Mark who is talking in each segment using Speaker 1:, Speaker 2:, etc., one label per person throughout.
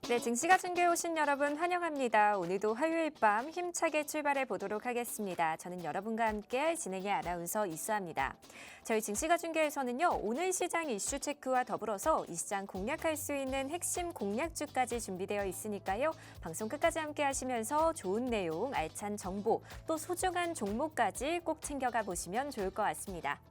Speaker 1: 네, 증시가 중계해 오신 여러분 환영합니다. 오늘도 화요일 밤 힘차게 출발해 보도록 하겠습니다. 저는 여러분과 함께 진행의 아나운서 이수아입니다. 저희 증시가 중계에서는요, 오늘 시장 이슈 체크와 더불어서 이 시장 공략할 수 있는 핵심 공략주까지 준비되어 있으니까요. 방송 끝까지 함께 하시면서 좋은 내용, 알찬 정보, 또 소중한 종목까지 꼭 챙겨가 보시면 좋을 것 같습니다.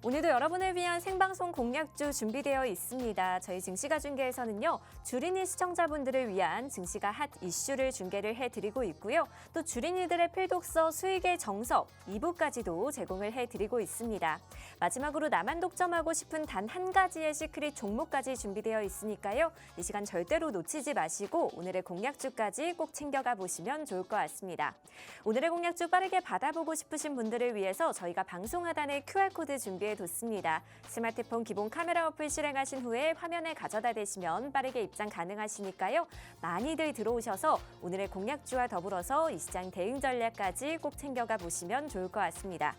Speaker 1: 오늘도 여러분을 위한 생방송 공략주 준비되어 있습니다. 저희 증시가 중계에서는요, 주린이 시청자분들을 위한 증시가 핫 이슈를 중계를 해드리고 있고요. 또 주린이들의 필독서 수익의 정석 2부까지도 제공을 해드리고 있습니다. 마지막으로 나만 독점하고 싶은 단 한 가지의 시크릿 종목까지 준비되어 있으니까요. 이 시간 절대로 놓치지 마시고 오늘의 공략주까지 꼭 챙겨가 보시면 좋을 것 같습니다. 오늘의 공략주 빠르게 받아보고 싶으신 분들을 위해서 저희가 방송 하단에 QR코드 준비해뒀습니다. 스마트폰 기본 카메라 어플 실행하신 후에 화면에 가져다 대시면 빠르게 입장 가능하시니까요. 많이들 들어오셔서 오늘의 공략주와 더불어서 이 시장 대응 전략까지 꼭 챙겨가 보시면 좋을 것 같습니다.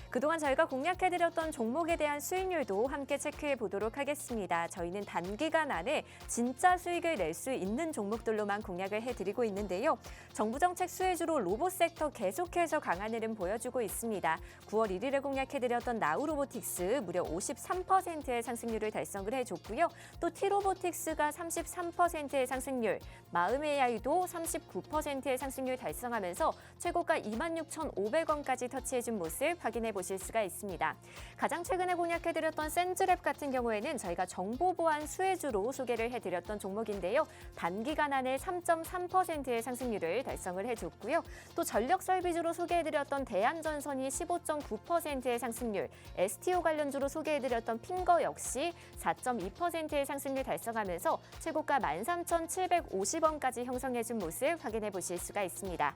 Speaker 1: 그동안 저희가 공략해드렸던 종목에 대한 수익률도 함께 체크해 보도록 하겠습니다. 저희는 단기간 안에 진짜 수익을 낼 수 있는 종목들로만 공략을 해드리고 있는데요. 정부 정책 수혜주로 로봇 섹터 계속해서 강한 흐름 보여주고 있습니다. 9월 1일에 공략해드렸던 나우로보틱스 무려 53%의 상승률을 달성을 해줬고요. 또 T로보틱스가 33%의 상승률, 마음AI도 39%의 상승률 달성하면서 최고가 26,500원까지 터치해준 모습 확인해 보실 수가 있습니다. 가장 최근에 공략해드렸던 센즈랩 같은 경우에는 저희가 정보 보안 수혜주로 소개를 해드렸던 종목인데요. 단기간 안에 3.3%의 상승률을 달성을 해줬고요. 또 전력 설비주로 소개해드렸던 대한전선이 15.9%의 상승률, STO 관련주로 소개해드렸던 핑거 역시 4.2%의 상승률 달성하면서 최고가 13,750원까지 형성해준 모습 확인해 보실 수가 있습니다.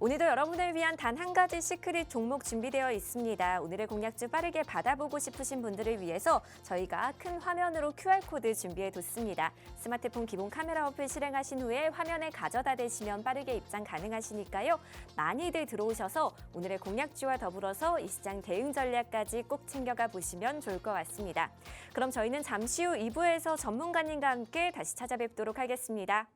Speaker 1: 오늘도 여러분을 위한 단 한 가지 시크릿 종목 준비되어 있습니다. 오늘의 공략주 빠르게 받아보고 싶으신 분들을 위해서 저희가 큰 화면으로 QR코드 준비해뒀습니다. 스마트폰 기본 카메라 어플 실행하신 후에 화면에 가져다 대시면 빠르게 입장 가능하시니까요. 많이들 들어오셔서 오늘의 공략주와 더불어서 이 시장 대응 전략까지 꼭 챙겨가 보시면 좋을 것 같습니다. 그럼 저희는 잠시 후 2부에서 전문가님과 함께 다시 찾아뵙도록 하겠습니다.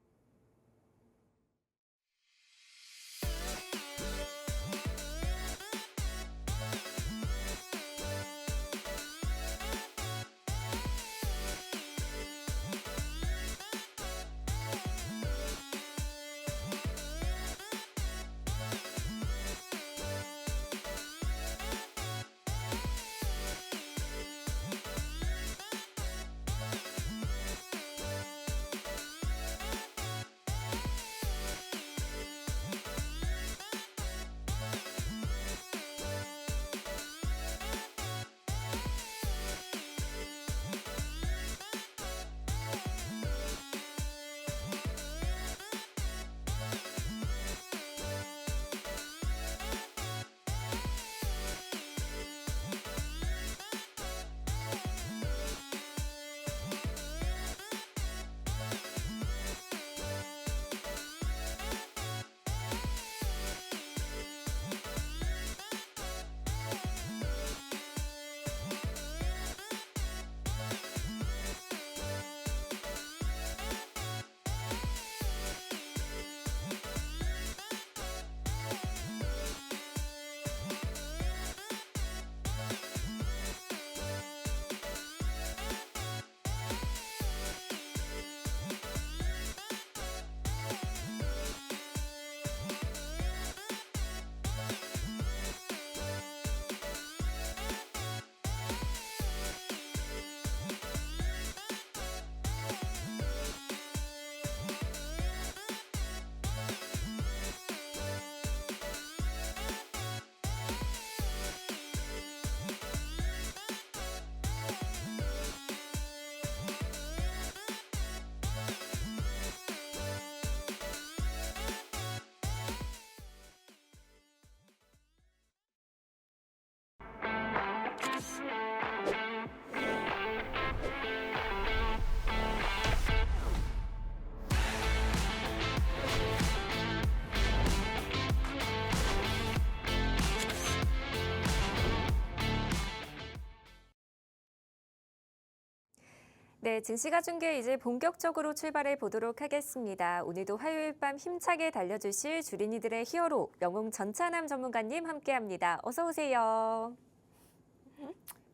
Speaker 1: 네, 증시가 중계 이제 본격적으로 출발해 보도록 하겠습니다. 오늘도 화요일 밤 힘차게 달려주실 주린이들의 히어로 영웅 전찬남 전문가님 함께합니다. 어서 오세요.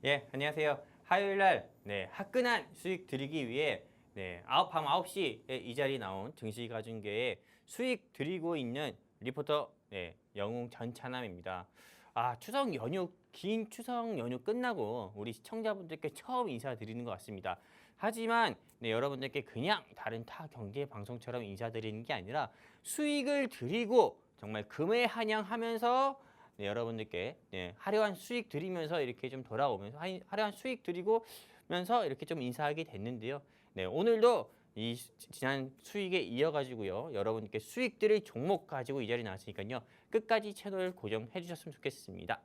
Speaker 2: 예, 안녕하세요. 화요일 날 화끈한 수익 드리기 위해 밤 9시에 이 자리에 나온 증시가중계에 수익 드리고 있는 리포터 영웅 전찬남입니다. 추석 연휴, 긴 추석 연휴 끝나고 우리 시청자분들께 처음 인사드리는 것 같습니다. 하지만 여러분들께 그냥 다른 타 경제 방송처럼 인사드리는 게 아니라 수익을 드리고 정말 금에 한양하면서 여러분들께 화려한 수익 드리면서 이렇게 좀 돌아오면서 화려한 수익 드리고면서 이렇게 좀 인사하게 됐는데요. 오늘도 이 지난 수익에 이어가지고요. 여러분께 수익 드릴 종목 가지고 이 자리에 나왔으니까요. 끝까지 채널 고정해 주셨으면 좋겠습니다.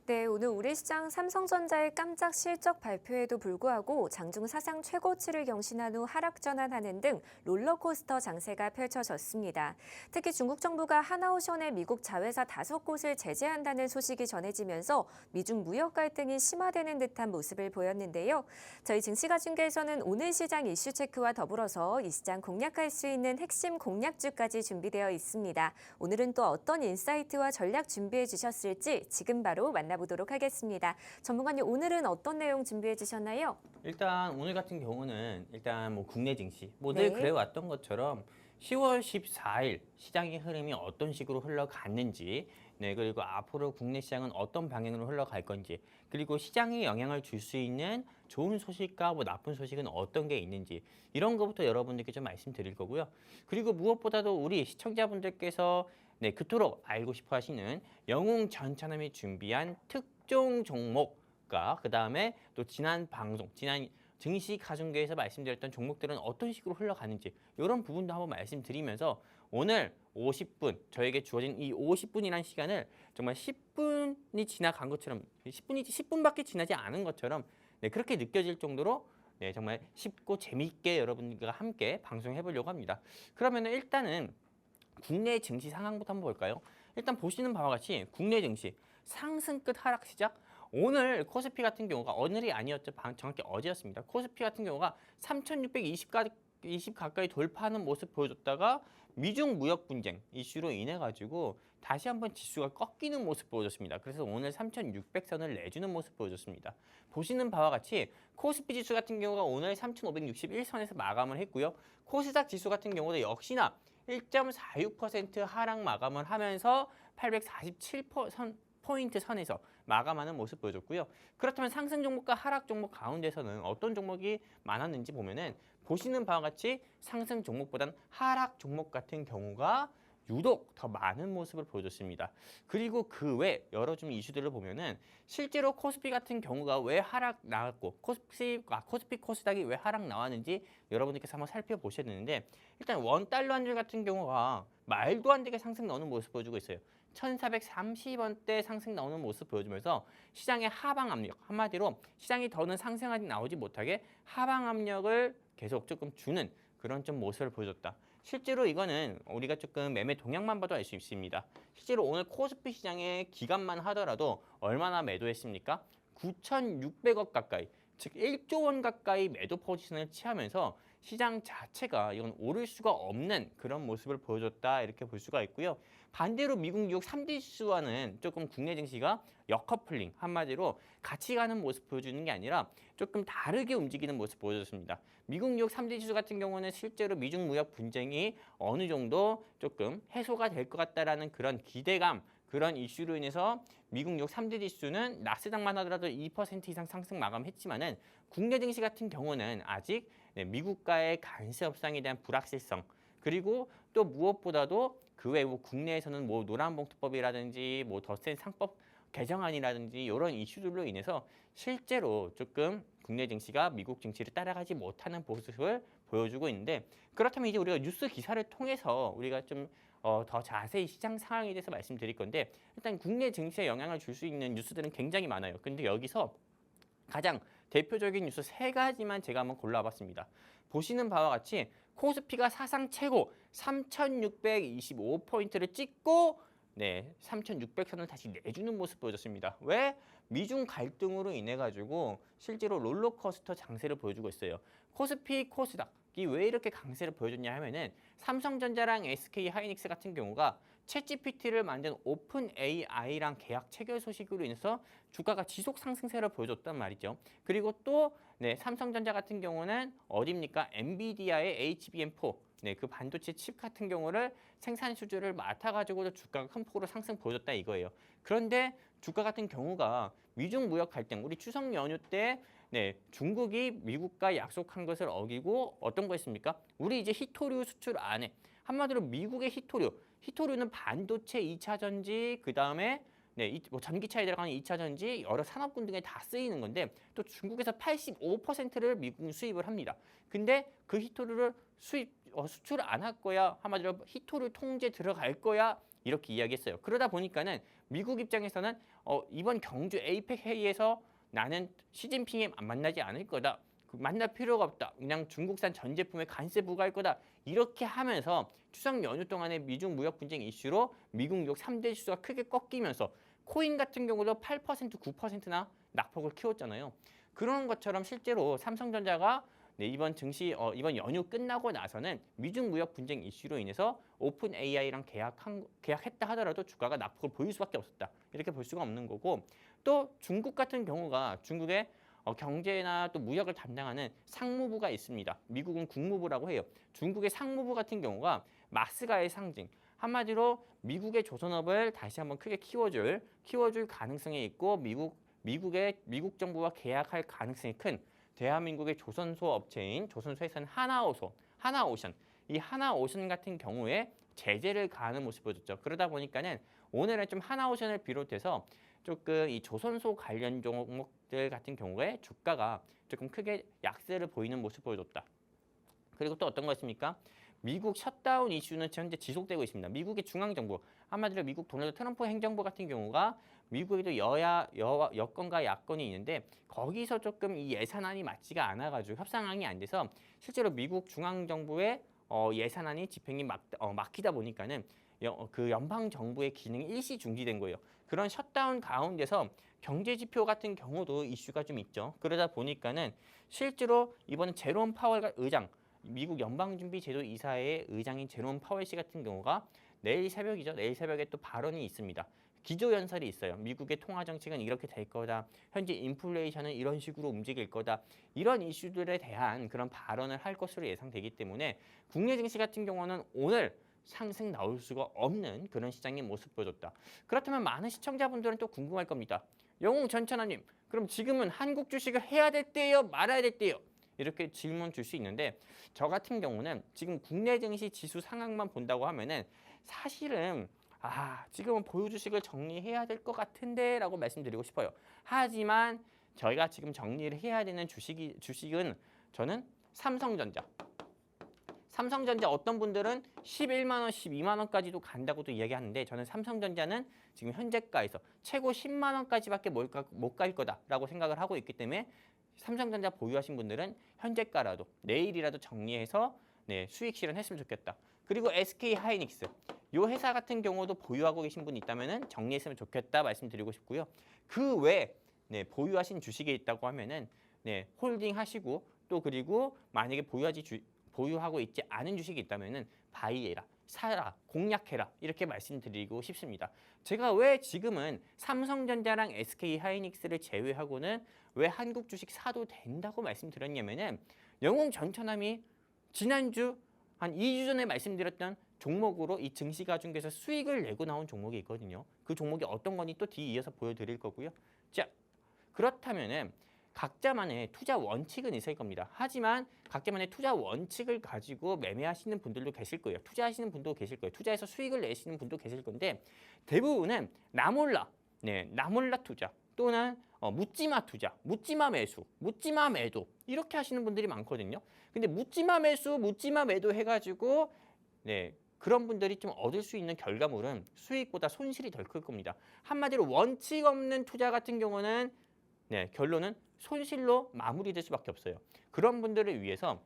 Speaker 1: 네, 오늘 우리 시장 삼성전자의 깜짝 실적 발표에도 불구하고 장중 사상 최고치를 경신한 후 하락 전환하는 등 롤러코스터 장세가 펼쳐졌습니다. 특히 중국 정부가 하나오션의 미국 자회사 5곳을 제재한다는 소식이 전해지면서 미중 무역 갈등이 심화되는 듯한 모습을 보였는데요. 저희 증시가중계에서는 오늘 시장 이슈 체크와 더불어서 이 시장 공략할 수 있는 핵심 공략주까지 준비되어 있습니다. 오늘은 또 어떤 인사이트와 전략 준비해 주셨을지 지금 바로 만나보도록 하겠습니다. 전문가님, 오늘은 어떤 내용 준비해 주셨나요?
Speaker 2: 일단 오늘 같은 경우는 일단 국내 증시 늘 그래왔던 것처럼 10월 14일 시장의 흐름이 어떤 식으로 흘러갔는지 그리고 앞으로 국내 시장은 어떤 방향으로 흘러갈 건지 그리고 시장에 영향을 줄 수 있는 좋은 소식과 나쁜 소식은 어떤 게 있는지 이런 것부터 여러분들께 좀 말씀드릴 거고요. 그리고 무엇보다도 우리 시청자분들께서 그토록 알고 싶어 하시는 영웅 전찬남이 준비한 특종 종목과 그 다음에 또 지난 증시 가중계에서 말씀드렸던 종목들은 어떤 식으로 흘러가는지 이런 부분도 한번 말씀드리면서 오늘 50분 저에게 주어진 이 50분이라는 시간을 정말 10분이 지나간 것처럼 10분밖에 지나지 않은 것처럼 그렇게 느껴질 정도로 정말 쉽고 재미있게 여러분들과 함께 방송해 보려고 합니다. 그러면 일단은 국내 증시 상황부터 한번 볼까요? 일단 보시는 바와 같이 국내 증시 상승 끝 하락 시작. 오늘 코스피 같은 경우가 오늘이 아니었죠. 정확히 어제였습니다. 코스피 같은 경우가 3,620 가까이 돌파하는 모습 보여줬다가 미중 무역 분쟁 이슈로 인해 가지고 다시 한번 지수가 꺾이는 모습 보여줬습니다. 그래서 오늘 3,600선을 내주는 모습 보여줬습니다. 보시는 바와 같이 코스피 지수 같은 경우가 오늘 3,561선에서 마감을 했고요. 코스닥 지수 같은 경우도 역시나 1.46% 하락 마감을 하면서 847포인트 선에서 마감하는 모습 보여줬고요. 그렇다면 상승 종목과 하락 종목 가운데서는 어떤 종목이 많았는지 보면은 보시는 바와 같이 상승 종목보다는 하락 종목 같은 경우가 유독 더 많은 모습을 보여줬습니다. 그리고 그 외 여러 좀 이슈들을 보면은 실제로 코스피 같은 경우가 왜 하락 나왔고 코스피 코스닥이 왜 하락 나왔는지 여러분들께서 한번 살펴보셔야 되는데 일단 원달러 환율 같은 경우가 말도 안 되게 상승 나오는 모습 보여주고 있어요. 1430원대 상승 나오는 모습 보여주면서 시장의 하방 압력 한마디로 시장이 더는 상승하지 나오지 못하게 하방 압력을 계속 조금 주는 그런 좀 모습을 보여줬다. 실제로 이거는 우리가 조금 매매 동향만 봐도 알 수 있습니다. 실제로 오늘 코스피 시장의 기간만 하더라도 얼마나 매도했습니까? 9,600억 가까이, 즉 1조 원 가까이 매도 포지션을 취하면서 시장 자체가 이건 오를 수가 없는 그런 모습을 보여줬다 이렇게 볼 수가 있고요. 반대로 미국 뉴욕 3대 지수와는 조금 국내 증시가 역커플링 한마디로 같이 가는 모습 보여주는 게 아니라 조금 다르게 움직이는 모습 보여줬습니다. 미국 뉴욕 3대 지수 같은 경우는 실제로 미중 무역 분쟁이 어느 정도 조금 해소가 될 것 같다라는 그런 기대감 그런 이슈로 인해서 미국 뉴욕 3대 지수는 나스닥만 하더라도 2% 이상 상승 마감했지만은 국내 증시 같은 경우는 아직 미국과의 관세 협상에 대한 불확실성 그리고 또 무엇보다도 그 외에 국내에서는 노란봉투법이라든지 더 센 상법 개정안이라든지 이런 이슈들로 인해서 실제로 조금 국내 증시가 미국 증시를 따라가지 못하는 모습을 보여주고 있는데 그렇다면 이제 우리가 뉴스 기사를 통해서 우리가 좀 더 자세히 시장 상황에 대해서 말씀드릴 건데 일단 국내 증시에 영향을 줄 수 있는 뉴스들은 굉장히 많아요. 근데 여기서 가장 대표적인 뉴스 3가지만 제가 한번 골라봤습니다. 보시는 바와 같이 코스피가 사상 최고 3,625포인트를 찍고 3,600선을 다시 내주는 모습 보여줬습니다. 왜? 미중 갈등으로 인해 가지고 실제로 롤러코스터 장세를 보여주고 있어요. 코스피, 코스닥이 왜 이렇게 강세를 보여줬냐 하면은 삼성전자랑 SK 하이닉스 같은 경우가 챗GPT를 만든 오픈 AI랑 계약 체결 소식으로 인해서 주가가 지속 상승세를 보여줬단 말이죠. 그리고 또 삼성전자 같은 경우는 어디입니까? 엔비디아의 HBM4 그 반도체 칩 같은 경우를 생산 수주를 맡아가지고도 주가가 큰 폭으로 상승 보여줬다 이거예요. 그런데 주가 같은 경우가 미중 무역 갈등, 우리 추석 연휴 때 중국이 미국과 약속한 것을 어기고 어떤 거였습니까? 우리 이제 히토류 수출 안 해. 한마디로 미국의 히토류는 반도체 2차 전지, 그 다음에 뭐 전기차에 들어가는 2차 전지, 여러 산업군 등에 다 쓰이는 건데 또 중국에서 85%를 미국이 수입을 합니다. 근데 그 히토류를 수출 안 할 거야, 한마디로 히토류 통제 들어갈 거야 이렇게 이야기했어요. 그러다 보니까는 미국 입장에서는 이번 경주 에이펙 회의에서 나는 시진핑이 만나지 않을 거다. 만날 필요가 없다. 그냥 중국산 전 제품에 관세 부과할 거다. 이렇게 하면서 추석 연휴 동안에 미중 무역 분쟁 이슈로 미국 뉴욕 3대 지수가 크게 꺾이면서 코인 같은 경우도 8%, 9%나 낙폭을 키웠잖아요. 그런 것처럼 실제로 삼성전자가 이번 이번 연휴 끝나고 나서는 미중 무역 분쟁 이슈로 인해서 오픈 AI랑 계약했다 하더라도 주가가 낙폭을 보일 수밖에 없었다. 이렇게 볼 수가 없는 거고, 또 중국 같은 경우가 중국의 경제나 또 무역을 담당하는 상무부가 있습니다. 미국은 국무부라고 해요. 중국의 상무부 같은 경우가 마스가의 상징, 한마디로 미국의 조선업을 다시 한번 크게 키워줄 가능성이 있고 미국 정부와 계약할 가능성이 큰 대한민국의 조선소 업체인 조선소에서는 하나오션 이 하나오션 같은 경우에 제재를 가하는 모습을 보여줬죠. 그러다 보니까는 오늘은 좀 하나오션을 비롯해서 조금 이 조선소 관련 종목들 같은 경우에 주가가 조금 크게 약세를 보이는 모습을 보여줬다. 그리고 또 어떤 거 있습니까? 미국 셧다운 이슈는 현재 지속되고 있습니다. 미국의 중앙정부, 한마디로 미국 도널드 트럼프 행정부 같은 경우가 미국에도 여권과 야권이 있는데 거기서 조금 이 예산안이 맞지가 않아가지고 협상안이 안 돼서 실제로 미국 중앙정부의 예산안이 집행이 막히다 보니까는 그 연방 정부의 기능이 일시 중지된 거예요. 그런 셧다운 가운데서 경제 지표 같은 경우도 이슈가 좀 있죠. 그러다 보니까는 실제로 이번에 제롬 파월 의장, 미국 연방준비제도 이사회의 의장인 제롬 파월 씨 같은 경우가 내일 새벽에 또 발언이 있습니다. 기조연설이 있어요. 미국의 통화 정책은 이렇게 될 거다. 현재 인플레이션은 이런 식으로 움직일 거다. 이런 이슈들에 대한 그런 발언을 할 것으로 예상되기 때문에 국내 증시 같은 경우는 오늘 상승 나올 수가 없는 그런 시장의 모습 보여줬다. 그렇다면 많은 시청자분들은 또 궁금할 겁니다. 영웅 전천하님, 그럼 지금은 한국 주식을 해야 될 때예요? 말아야 될 때예요? 이렇게 질문 줄 수 있는데 저 같은 경우는 지금 국내 증시 지수 상황만 본다고 하면은 사실은 지금은 보유 주식을 정리해야 될 것 같은데 라고 말씀드리고 싶어요. 하지만 저희가 지금 정리를 해야 되는 주식은 저는 삼성전자 어떤 분들은 11만 원, 12만 원까지도 간다고도 이야기하는데 저는 삼성전자는 지금 현재가에서 최고 10만 원까지밖에 못 갈 거다라고 생각을 하고 있기 때문에 삼성전자 보유하신 분들은 현재가라도 내일이라도 정리해서 수익 실현했으면 좋겠다. 그리고 SK 하이닉스 이 회사 같은 경우도 보유하고 계신 분이 있다면 정리했으면 좋겠다 말씀드리고 싶고요. 그 외에 보유하신 주식이 있다고 하면은 홀딩 하시고 또 그리고 만약에 보유하고 있지 않은 주식이 있다면은 바이해라, 사라, 공략해라 이렇게 말씀드리고 싶습니다. 제가 왜 지금은 삼성전자랑 SK 하이닉스를 제외하고는 왜 한국 주식 사도 된다고 말씀드렸냐면은 영웅 전천함이 지난주 한 2주 전에 말씀드렸던 종목으로 이 증시가중에서 수익을 내고 나온 종목이 있거든요. 그 종목이 어떤 건지 또 뒤에 이어서 보여드릴 거고요. 자, 그렇다면은 각자만의 투자 원칙은 있을 겁니다. 하지만 각자만의 투자 원칙을 가지고 매매하시는 분들도 계실 거예요. 투자하시는 분도 계실 거예요. 투자해서 수익을 내시는 분도 계실 건데 대부분은 나몰라 투자 또는 묻지마 투자, 묻지마 매수, 묻지마 매도 이렇게 하시는 분들이 많거든요. 근데 묻지마 매수, 묻지마 매도 해가지고 그런 분들이 좀 얻을 수 있는 결과물은 수익보다 손실이 덜 클 겁니다. 한마디로 원칙 없는 투자 같은 경우는 결론은 손실로 마무리될 수밖에 없어요. 그런 분들을 위해서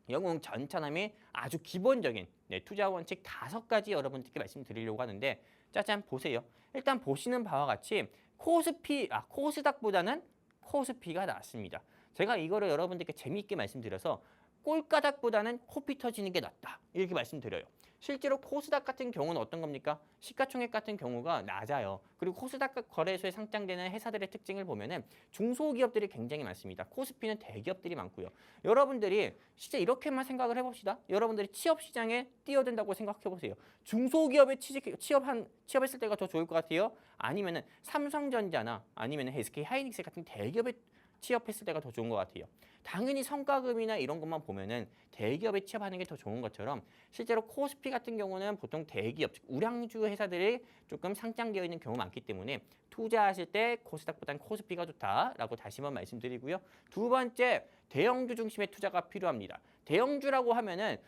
Speaker 2: 영웅 전천함이 아주 기본적인 투자 원칙 5가지 여러분들께 말씀드리려고 하는데 짜잔 보세요. 일단 보시는 바와 같이 코스닥보다는 코스피가 낫습니다. 제가 이거를 여러분들께 재미있게 말씀드려서 꼴가닥보다는 코피 터지는 게 낫다 이렇게 말씀드려요. 실제로 코스닥 같은 경우는 어떤 겁니까? 시가총액 같은 경우가 낮아요. 그리고 코스닥 거래소에 상장되는 회사들의 특징을 보면은 중소기업들이 굉장히 많습니다. 코스피는 대기업들이 많고요. 여러분들이 진짜 이렇게만 생각을 해봅시다. 여러분들이 취업 시장에 뛰어든다고 생각해 보세요. 중소기업에 취업했을 때가 더 좋을 것 같아요. 아니면은 삼성전자나 아니면은 SK 하이닉스 같은 대기업에 취업했을 때가 더 좋은 것 같아요. 당연히 성과급이나 이런 것만 보면은 대기업에 취업하는 게 더 좋은 것처럼 실제로 코스피 같은 경우는 보통 대기업, 즉 우량주 회사들이 조금 상장되어 있는 경우가 많기 때문에 투자하실 때 코스닥보다는 코스피가 좋다라고 다시 한번 말씀드리고요. 두 번째, 대형주 중심의 투자가 필요합니다. 대형주라고 하면은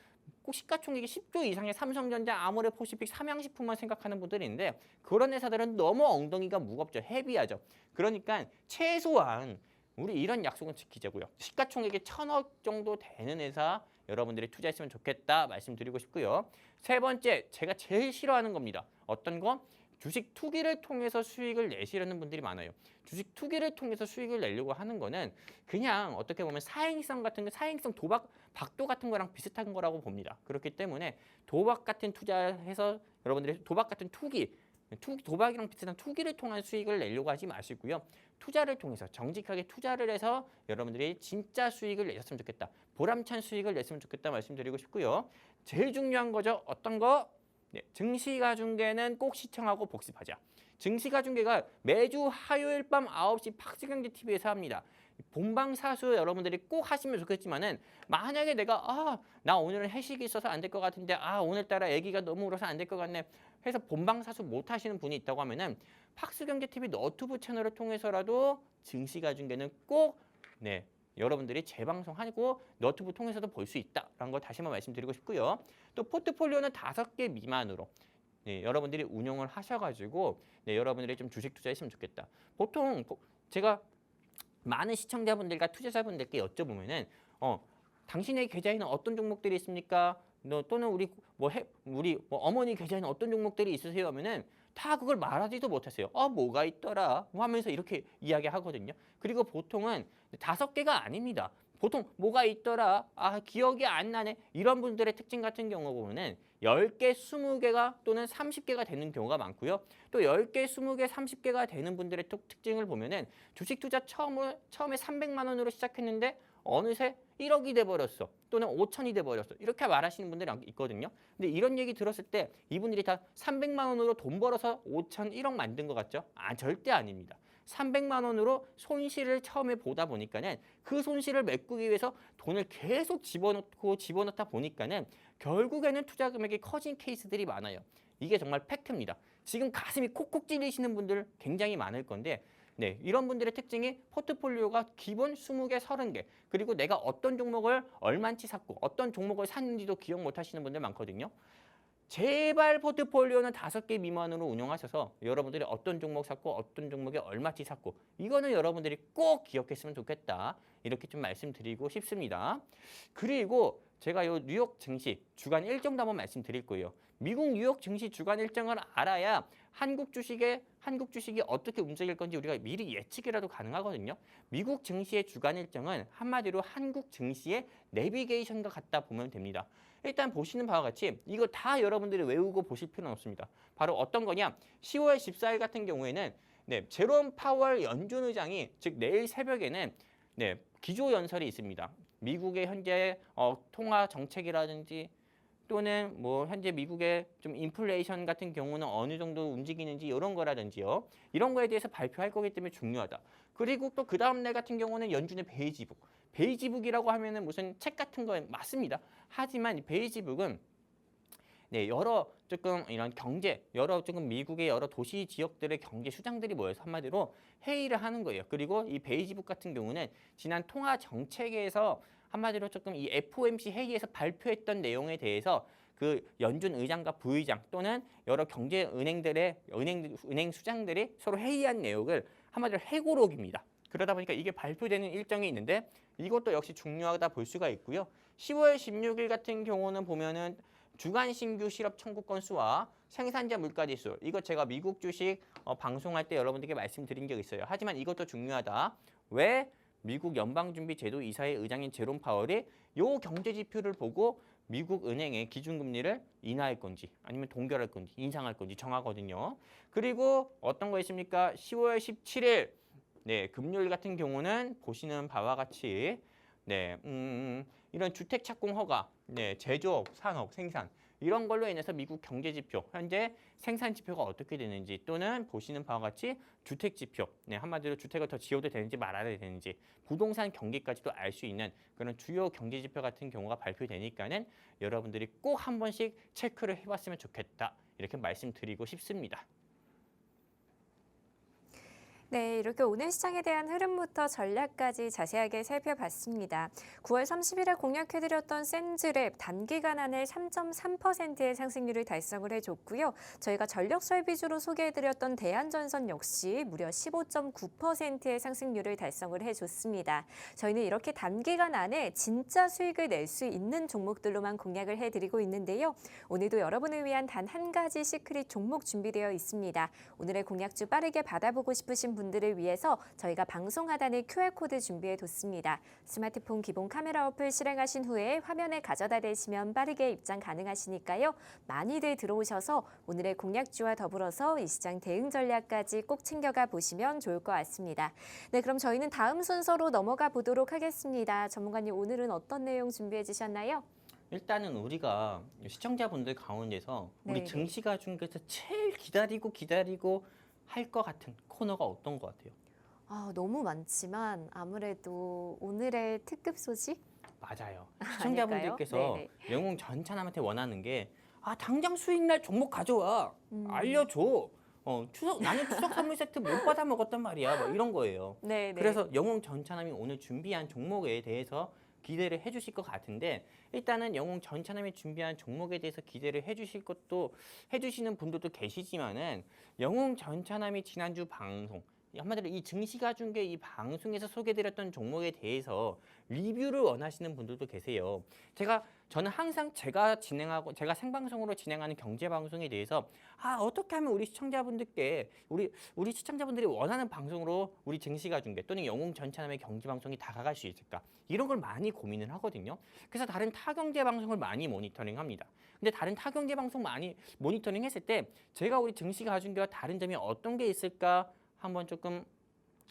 Speaker 2: 꼭 시가총액이 10조 이상의 삼성전자, 아모레, 포시픽, 삼양식품만 생각하는 분들이 있는데 그런 회사들은 너무 엉덩이가 무겁죠. 헤비하죠. 그러니까 최소한 우리 이런 약속은 지키자고요. 시가총액이 1,000억 정도 되는 회사 여러분들이 투자했으면 좋겠다 말씀드리고 싶고요. 세 번째, 제가 제일 싫어하는 겁니다. 어떤 거? 주식 투기를 통해서 수익을 내시려는 분들이 많아요. 주식 투기를 통해서 수익을 내려고 하는 거는 그냥 어떻게 보면 사행성 같은 거, 사행성 도박, 박도 같은 거랑 비슷한 거라고 봅니다. 그렇기 때문에 도박 같은 투자해서 여러분들이 도박 같은 도박이랑 비슷한 투기를 통한 수익을 내려고 하지 마시고요. 투자를 통해서 정직하게 투자를 해서 여러분들이 진짜 수익을 내셨으면 좋겠다. 보람찬 수익을 냈으면 좋겠다 말씀드리고 싶고요. 제일 중요한 거죠. 어떤 거? 네, 증시가중계는 꼭 시청하고 복습하자. 증시가중계가 매주 화요일 밤 9시 박스경제TV에서 합니다. 본방사수 여러분들이 꼭 하시면 좋겠지만은 만약에 내가 나 오늘은 회식이 있어서 안 될 것 같은데 오늘따라 아기가 너무 울어서 안 될 것 같네 해서 본방사수 못 하시는 분이 있다고 하면은 박스경제TV 너튜브 채널을 통해서라도 증시가중계는 꼭 여러분들이 재방송하고 너튜브 통해서도 볼 수 있다라는 걸 다시 한번 말씀드리고 싶고요. 또 포트폴리오는 5개 미만으로 여러분들이 운용을 하셔가지고 여러분들이 좀 주식 투자했으면 좋겠다. 보통 제가 많은 시청자분들과 투자자분들께 여쭤보면은 당신의 계좌에는 어떤 종목들이 있습니까? 또는 우리 어머니 계좌에는 어떤 종목들이 있으세요? 하면은 다 그걸 말하지도 못하세요. 뭐가 있더라 하면서 이렇게 이야기하거든요. 그리고 보통은 5개가 아닙니다. 보통 뭐가 있더라, 기억이 안 나네 이런 분들의 특징 같은 경우 보면은 10개, 20개가 또는 30개가 되는 경우가 많고요. 또 10개, 20개, 30개가 되는 분들의 특징을 보면은 주식 투자 처음에 300만 원으로 시작했는데 어느새 1억이 돼버렸어. 또는 5천이 돼버렸어. 이렇게 말하시는 분들이 있거든요. 근데 이런 얘기 들었을 때 이분들이 다 300만 원으로 돈 벌어서 5천, 1억 만든 것 같죠? 절대 아닙니다. 300만 원으로 손실을 처음에 보다 보니까는 그 손실을 메꾸기 위해서 돈을 계속 집어넣다 보니까는 결국에는 투자 금액이 커진 케이스들이 많아요. 이게 정말 팩트입니다. 지금 가슴이 콕콕 찔리시는 분들 굉장히 많을 건데 이런 분들의 특징이 포트폴리오가 기본 20개, 30개 그리고 내가 어떤 종목을 얼마치 샀고 어떤 종목을 샀는지도 기억 못 하시는 분들 많거든요. 제발 포트폴리오는 5개 미만으로 운영하셔서 여러분들이 어떤 종목 샀고 어떤 종목에 얼마치 샀고 이거는 여러분들이 꼭 기억했으면 좋겠다. 이렇게 좀 말씀드리고 싶습니다. 그리고 제가 요 뉴욕 증시 주간 일정도 한번 말씀드릴 거예요. 미국 뉴욕 증시 주간 일정을 알아야 한국 주식이 어떻게 움직일 건지 우리가 미리 예측이라도 가능하거든요. 미국 증시의 주간 일정은 한마디로 한국 증시의 내비게이션과 같다 보면 됩니다. 일단 보시는 바와 같이 이거 다 여러분들이 외우고 보실 필요는 없습니다. 바로 어떤 거냐? 10월 14일 같은 경우에는 제롬 파월 연준 의장이 즉 내일 새벽에는 기조연설이 있습니다. 미국의 현재 통화 정책이라든지 또는 현재 미국의 좀 인플레이션 같은 경우는 어느 정도 움직이는지 이런 거라든지요. 이런 거에 대해서 발표할 거기 때문에 중요하다. 그리고 또 그 다음 날 같은 경우는 연준의 베이지북. 베이지북이라고 하면은 무슨 책 같은 거 맞습니다. 하지만 베이지북은 여러 조금 이런 조금 미국의 여러 도시 지역들의 경제 수장들이 모여서 한마디로 회의를 하는 거예요. 그리고 이 베이지북 같은 경우는 지난 통화 정책에서 한마디로 조금 이 FOMC 회의에서 발표했던 내용에 대해서 그 연준 의장과 부의장 또는 여러 경제 은행 수장들이 서로 회의한 내용을 한마디로 회고록입니다. 그러다 보니까 이게 발표되는 일정이 있는데 이것도 역시 중요하다 볼 수가 있고요. 10월 16일 같은 경우는 보면은 주간 신규 실업 청구 건수와 생산자 물가지수. 이거 제가 미국 주식 방송할 때 여러분들께 말씀드린 적 있어요. 하지만 이것도 중요하다. 왜? 미국 연방준비제도 이사회 의장인 제롬 파월이 요 경제 지표를 보고 미국 은행의 기준금리를 인하할 건지 아니면 동결할 건지 인상할 건지 정하거든요. 그리고 어떤 거 있습니까? 10월 17일 네, 금요일 같은 경우는 보시는 바와 같이 네, 이런 주택 착공 허가, 네, 제조업, 산업, 생산 이런 걸로 인해서 미국 경제 지표, 현재 생산 지표가 어떻게 되는지 또는 보시는 바와 같이 주택 지표, 네, 한마디로 주택을 더 지어도 되는지 말아야 되는지 부동산 경기까지도 알 수 있는 그런 주요 경제 지표 같은 경우가 발표되니까는 여러분들이 꼭 한 번씩 체크를 해봤으면 좋겠다 이렇게 말씀드리고 싶습니다.
Speaker 1: 네, 이렇게 오늘 시장에 대한 흐름부터 전략까지 자세하게 살펴봤습니다. 9월 30일에 공략해드렸던 센즈랩 단기간 안에 3.3%의 상승률을 달성을 해줬고요. 저희가 전력 설비주로 소개해드렸던 대한전선 역시 무려 15.9%의 상승률을 달성을 해줬습니다. 저희는 이렇게 단기간 안에 진짜 수익을 낼 수 있는 종목들로만 공략을 해드리고 있는데요. 오늘도 여러분을 위한 단 한 가지 시크릿 종목 준비되어 있습니다. 오늘의 공략주 빠르게 받아보고 싶으신 분들을 위해서 저희가 방송 하단에 QR코드 준비해뒀습니다. 스마트폰 기본 카메라 어플 실행하신 후에 화면에 가져다 대시면 빠르게 입장 가능하시니까요. 많이들 들어오셔서 오늘의 공략주와 더불어서 이 시장 대응 전략까지 꼭 챙겨가 보시면 좋을 것 같습니다. 네, 그럼 저희는 다음 순서로 넘어가 보도록 하겠습니다. 전문가님, 오늘은 어떤 내용 준비해 주셨나요?
Speaker 2: 일단은 우리가 시청자분들 가운데서 우리
Speaker 1: 네네.
Speaker 2: 증시가 중에서 제일 기다리고 할 것 같은 코너가 어떤 것 같아요?
Speaker 1: 너무 많지만 아무래도 오늘의 특급 소식?
Speaker 2: 맞아요.
Speaker 1: 아닐까요?
Speaker 2: 시청자분들께서
Speaker 1: 네네.
Speaker 2: 영웅 전찬함한테 원하는 게 당장 수익 날 종목 가져와.
Speaker 1: 음.
Speaker 2: 알려줘. 나는 추석 선물 세트 못 받아 먹었단 말이야. 뭐 이런 거예요.
Speaker 1: 네, 네.
Speaker 2: 그래서 영웅 전찬함이 오늘 준비한 종목에 대해서 기대를 해주실 것 같은데 일단은 영웅 전찬함이 준비한 종목에 대해서 기대를 해주시는 분들도 계시지만은 영웅 전찬함이 지난주 방송 한마디로 이 증시가 중계 이 방송에서 소개드렸던 종목에 대해서 리뷰를 원하시는 분들도 계세요. 저는 항상 제가 생방송으로 진행하는 경제 방송에 대해서 어떻게 하면 우리 시청자분들께 우리 시청자분들이 원하는 방송으로 우리 증시가 중계 또는 영웅 전찬함의 경제 방송이 다가갈 수 있을까 이런 걸 많이 고민을 하거든요. 그래서 다른 타 경제 방송을 많이 모니터링합니다. 근데 다른 타 경제 방송 많이 모니터링했을 때 제가 우리 증시가 가중계와 다른 점이 어떤 게 있을까 한번 조금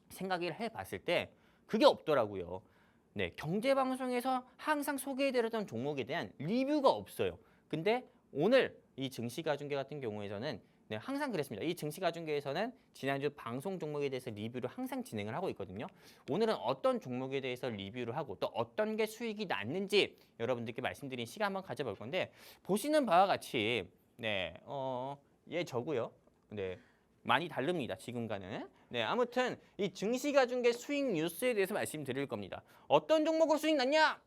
Speaker 2: 생각을 해봤을 때 그게 없더라고요. 네, 경제 방송에서 항상 소개해드렸던 종목에 대한 리뷰가 없어요. 근데 오늘 이 증시가중계 같은 경우에서는 항상 그랬습니다. 이 증시가중계에서는 지난주 방송 종목에 대해서 리뷰를 항상 진행을 하고 있거든요. 오늘은 어떤 종목에 대해서 리뷰를 하고 또 어떤 게 수익이 났는지 여러분들께 말씀드린 시간 한번 가져볼 건데 보시는 바와 같이 얘 저고요. 네. 많이 다릅니다. 지금과는. 네, 아무튼 이 증시가중계 수익 뉴스에 대해서 말씀드릴 겁니다. 어떤 종목으로 수익 났냐?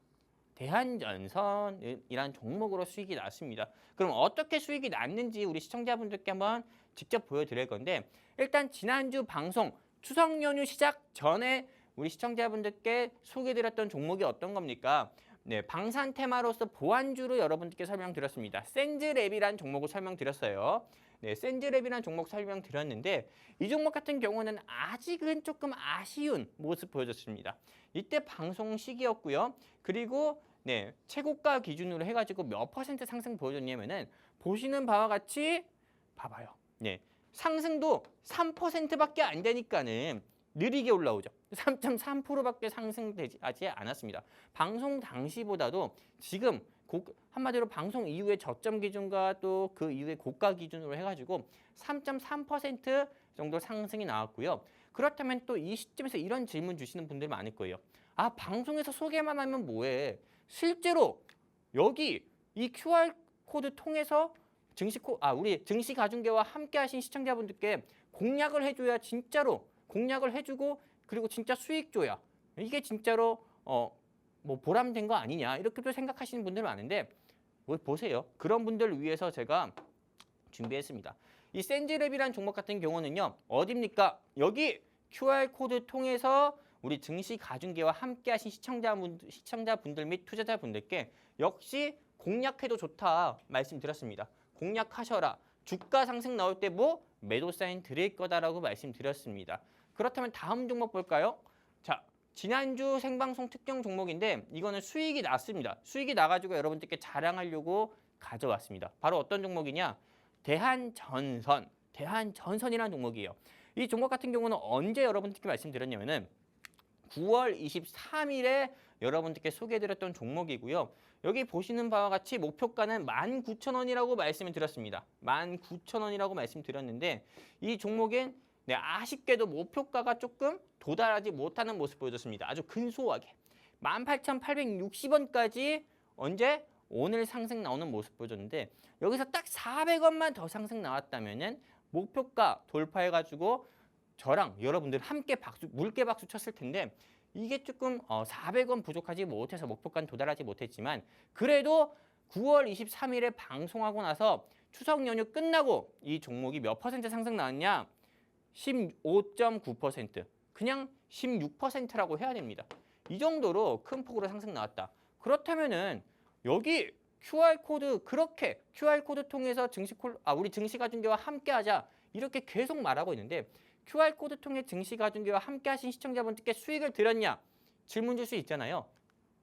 Speaker 2: 대한전선이라는 종목으로 수익이 났습니다. 그럼 어떻게 수익이 났는지 우리 시청자분들께 한번 직접 보여드릴 건데 일단 지난주 방송 추석 연휴 시작 전에 우리 시청자분들께 소개드렸던 종목이 어떤 겁니까? 네, 방산 테마로서 보안주로 여러분들께 설명드렸습니다. 센즈랩이라는 종목을 설명드렸어요. 네, 센즈랩이라는 종목 설명드렸는데 이 종목 같은 경우는 아직은 조금 아쉬운 모습 보여줬습니다. 이때 방송 시기였고요. 그리고 최고가 기준으로 해가지고 몇 퍼센트 상승 보여줬냐면은 보시는 바와 같이 봐봐요. 상승도 3%밖에 안 되니까는 느리게 올라오죠. 3.3%밖에 상승되지 않았습니다. 방송 당시보다도 지금 한마디로 방송 이후의 저점 기준과 또 그 이후의 고가 기준으로 해가지고 3.3% 정도 상승이 나왔고요. 그렇다면 또 이 시점에서 이런 질문 주시는 분들 많을 거예요. 방송에서 소개만 하면 뭐해? 실제로 여기 이 QR 코드 통해서 우리 증시 가중계와 함께 하신 시청자분들께 공략을 해줘야 진짜로 공략을 해주고 그리고 진짜 수익 줘야 이게 진짜로 보람된 거 아니냐 이렇게도 생각하시는 분들 많은데 보세요. 그런 분들을 위해서 제가 준비했습니다. 이 센즈랩이라는 종목 같은 경우는요. 어디입니까? 여기 QR코드 통해서 우리 증시 가중계와 함께 하신 시청자분들 및 투자자분들께 역시 공략해도 좋다 말씀드렸습니다. 공략하셔라. 주가 상승 나올 때 뭐 매도 사인 드릴 거다라고 말씀드렸습니다. 그렇다면 다음 종목 볼까요? 자, 지난주 생방송 특정 종목인데 이거는 수익이 났습니다. 수익이 나가지고 여러분들께 자랑하려고 가져왔습니다. 바로 어떤 종목이냐? 대한전선이라는 종목이에요. 이 종목 같은 경우는 언제 여러분들께 말씀드렸냐면은 9월 23일에 여러분들께 소개해드렸던 종목이고요. 여기 보시는 바와 같이 목표가는 19,000원이라고 말씀을 드렸습니다. 19,000원이라고 말씀드렸는데 이 종목엔 아쉽게도 목표가가 조금 도달하지 못하는 모습 보여줬습니다. 아주 근소하게 18,860원까지 언제? 오늘 상승 나오는 모습 보여줬는데 여기서 딱 400원만 더 상승 나왔다면은 목표가 돌파해가지고 저랑 여러분들 함께 물개 박수 쳤을 텐데 이게 조금 400원 부족하지 못해서 목표가는 도달하지 못했지만 그래도 9월 23일에 방송하고 나서 추석 연휴 끝나고 이 종목이 몇 퍼센트 상승 나왔냐? 15.9%. 그냥 16%라고 해야 됩니다. 이 정도로 큰 폭으로 상승 나왔다. 그렇다면은 여기 QR코드 그렇게 QR코드 통해서 우리 증시가중계와 함께하자 이렇게 계속 말하고 있는데 QR코드 통해 증시가중계와 함께하신 시청자분들께 수익을 드렸냐? 질문 줄 수 있잖아요.